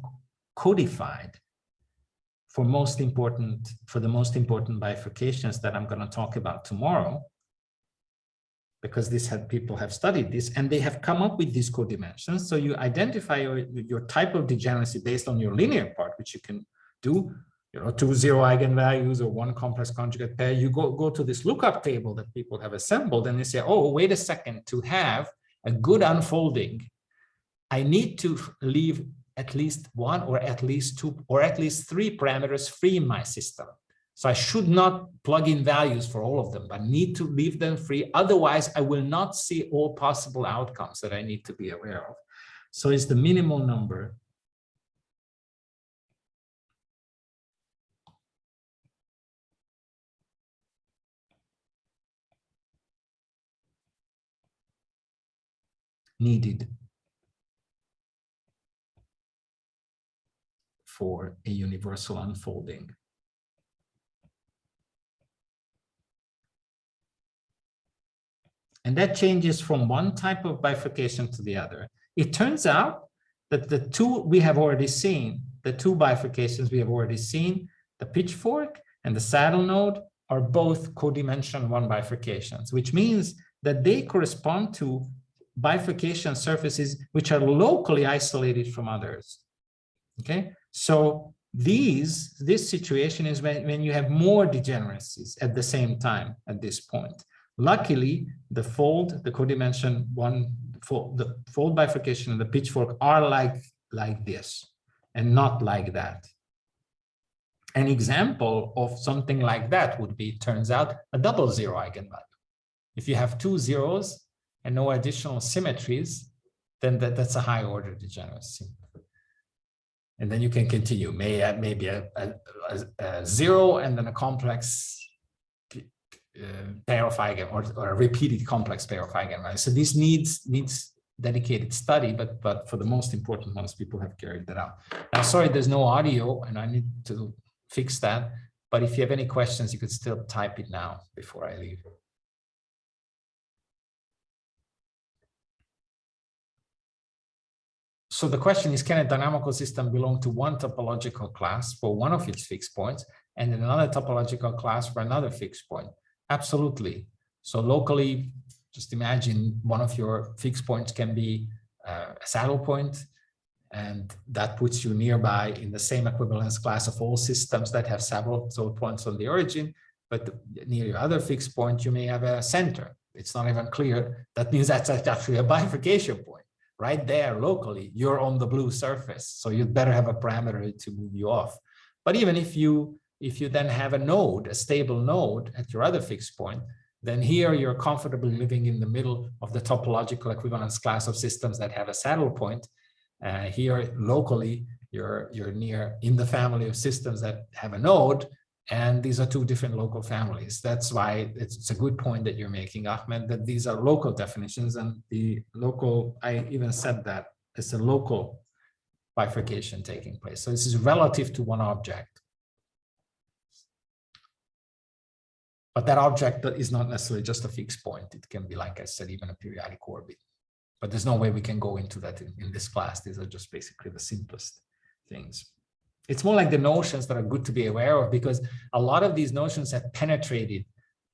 codified for the most important bifurcations that I'm going to talk about tomorrow, because people have studied this and they have come up with these codimensions. So you identify your type of degeneracy based on your linear part, which you can do, 2 zero eigenvalues or 1 complex conjugate pair. You go to this lookup table that people have assembled, and they say, oh, wait a second, to have a good unfolding, I need to leave at least 1 or at least 2 or at least 3 parameters free in my system. So I should not plug in values for all of them, but need to leave them free. Otherwise, I will not see all possible outcomes that I need to be aware of. So it's the minimal number needed for a universal unfolding. And that changes from one type of bifurcation to the other. It turns out that the two bifurcations we have already seen, the pitchfork and the saddle node, are both codimension 1 bifurcations, which means that they correspond to bifurcation surfaces which are locally isolated from others. Okay, so this situation is when you have more degeneracies at the same time at this point. Luckily, the codimension 1, the fold bifurcation and the pitchfork are like this and not like that. An example of something like that would be, turns out, a double zero eigenvalue. If you have 2 zeros and no additional symmetries, then that's a high order degeneracy. And then you can continue, maybe a 0 and then a complex pair of eigenvalues, or a repeated complex pair of eigenvalues. So this needs dedicated study, but for the most important ones, people have carried that out. Now, sorry, there's no audio, and I need to fix that. But if you have any questions, you could still type it now before I leave. So the question is, can a dynamical system belong to one topological class for one of its fixed points and another topological class for another fixed point? Absolutely. So locally, just imagine one of your fixed points can be a saddle point, and that puts you nearby in the same equivalence class of all systems that have several points on the origin. But near your other fixed point, you may have a center. It's not even clear. That means that's actually a bifurcation point. Right there, locally, you're on the blue surface. So you'd better have a parameter to move you off. But even if you then have a node, a stable node at your other fixed point, then here you're comfortably living in the middle of the topological equivalence class of systems that have a saddle point. Here, locally, you're near in the family of systems that have a node, and these are 2 different local families. That's why it's a good point that you're making, Ahmed, that these are local definitions, and the local, I even said that it's a local bifurcation taking place. So this is relative to one object. But that object is not necessarily just a fixed point. It can be, like I said, even a periodic orbit. But there's no way we can go into that in this class. These are just basically the simplest things. It's more like the notions that are good to be aware of, because a lot of these notions have penetrated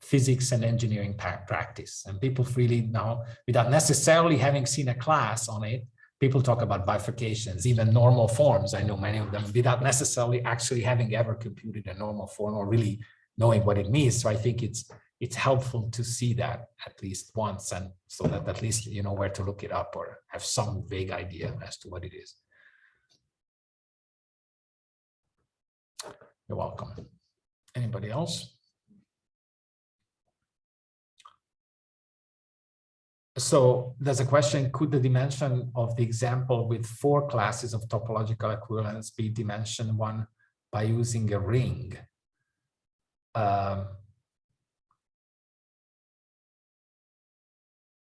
physics and engineering practice. And people freely now, without necessarily having seen a class on it, people talk about bifurcations, even normal forms. I know many of them without necessarily actually having ever computed a normal form or really knowing what it means. So I think it's helpful to see that at least once, and so that at least you know where to look it up or have some vague idea as to what it is. You're welcome. Anybody else? So there's a question, could the dimension of the example with 4 classes of topological equivalence be dimension 1 by using a ring?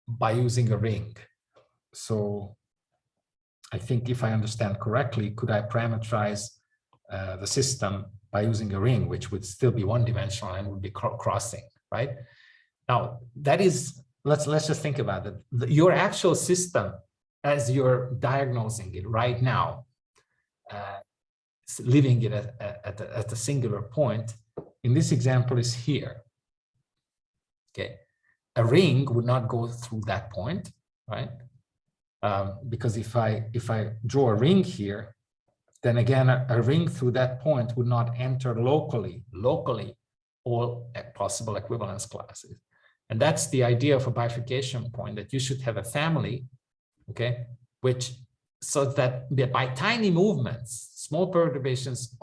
By using a ring. So I think if I understand correctly, could I parameterize the system by using a ring, which would still be one-dimensional and would be crossing, right? Now, that is, let's just think about it. Your actual system, as you're diagnosing it right now, living it at a singular point, in this example is here. Okay, a ring would not go through that point, right? Because if I draw a ring here, then again a ring through that point would not enter locally all possible equivalence classes. And that's the idea of a bifurcation point, that you should have a family, okay, which so that by tiny movements, small perturbations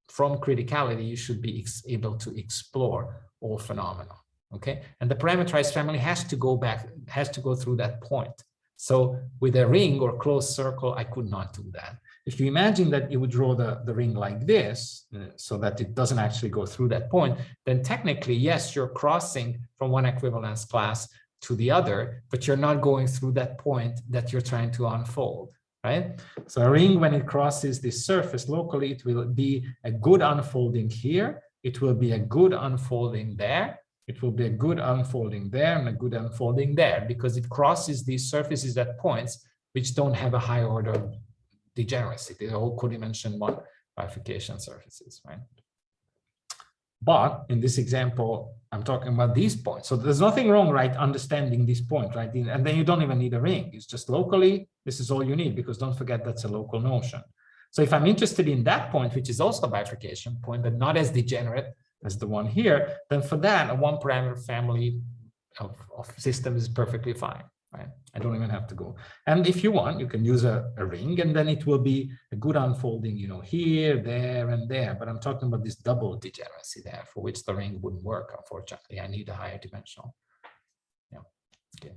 from criticality, you should be able to explore all phenomena, okay? And the parameterized family has to go through that point. So with a ring or closed circle, I could not do that. If you imagine that you would draw the ring like this, so that it doesn't actually go through that point, then technically, yes, you're crossing from one equivalence class to the other, but you're not going through that point that you're trying to unfold, right? So a ring, when it crosses this surface locally, it will be a good unfolding here. It will be a good unfolding there. It will be a good unfolding there and a good unfolding there, because it crosses these surfaces at points which don't have a high order degeneracy. They're all codimension 1 bifurcation surfaces, right? But in this example, I'm talking about these points. So there's nothing wrong, right, understanding this point, right? And then you don't even need a ring. It's just locally, this is all you need, because don't forget that's a local notion. So if I'm interested in that point, which is also a bifurcation point, but not as degenerate as the one here, then for that, a one parameter family of systems is perfectly fine. Right? I don't even have to go. And if you want, you can use a ring, and then it will be a good unfolding, you know, here, there, and there. But I'm talking about this double degeneracy there, for which the ring wouldn't work, unfortunately. I need a higher dimensional. Yeah. Okay.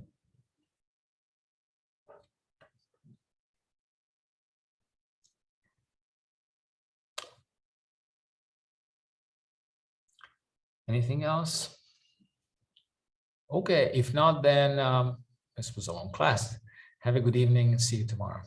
Anything else? Okay. If not, then this was a long class. Have a good evening and see you tomorrow.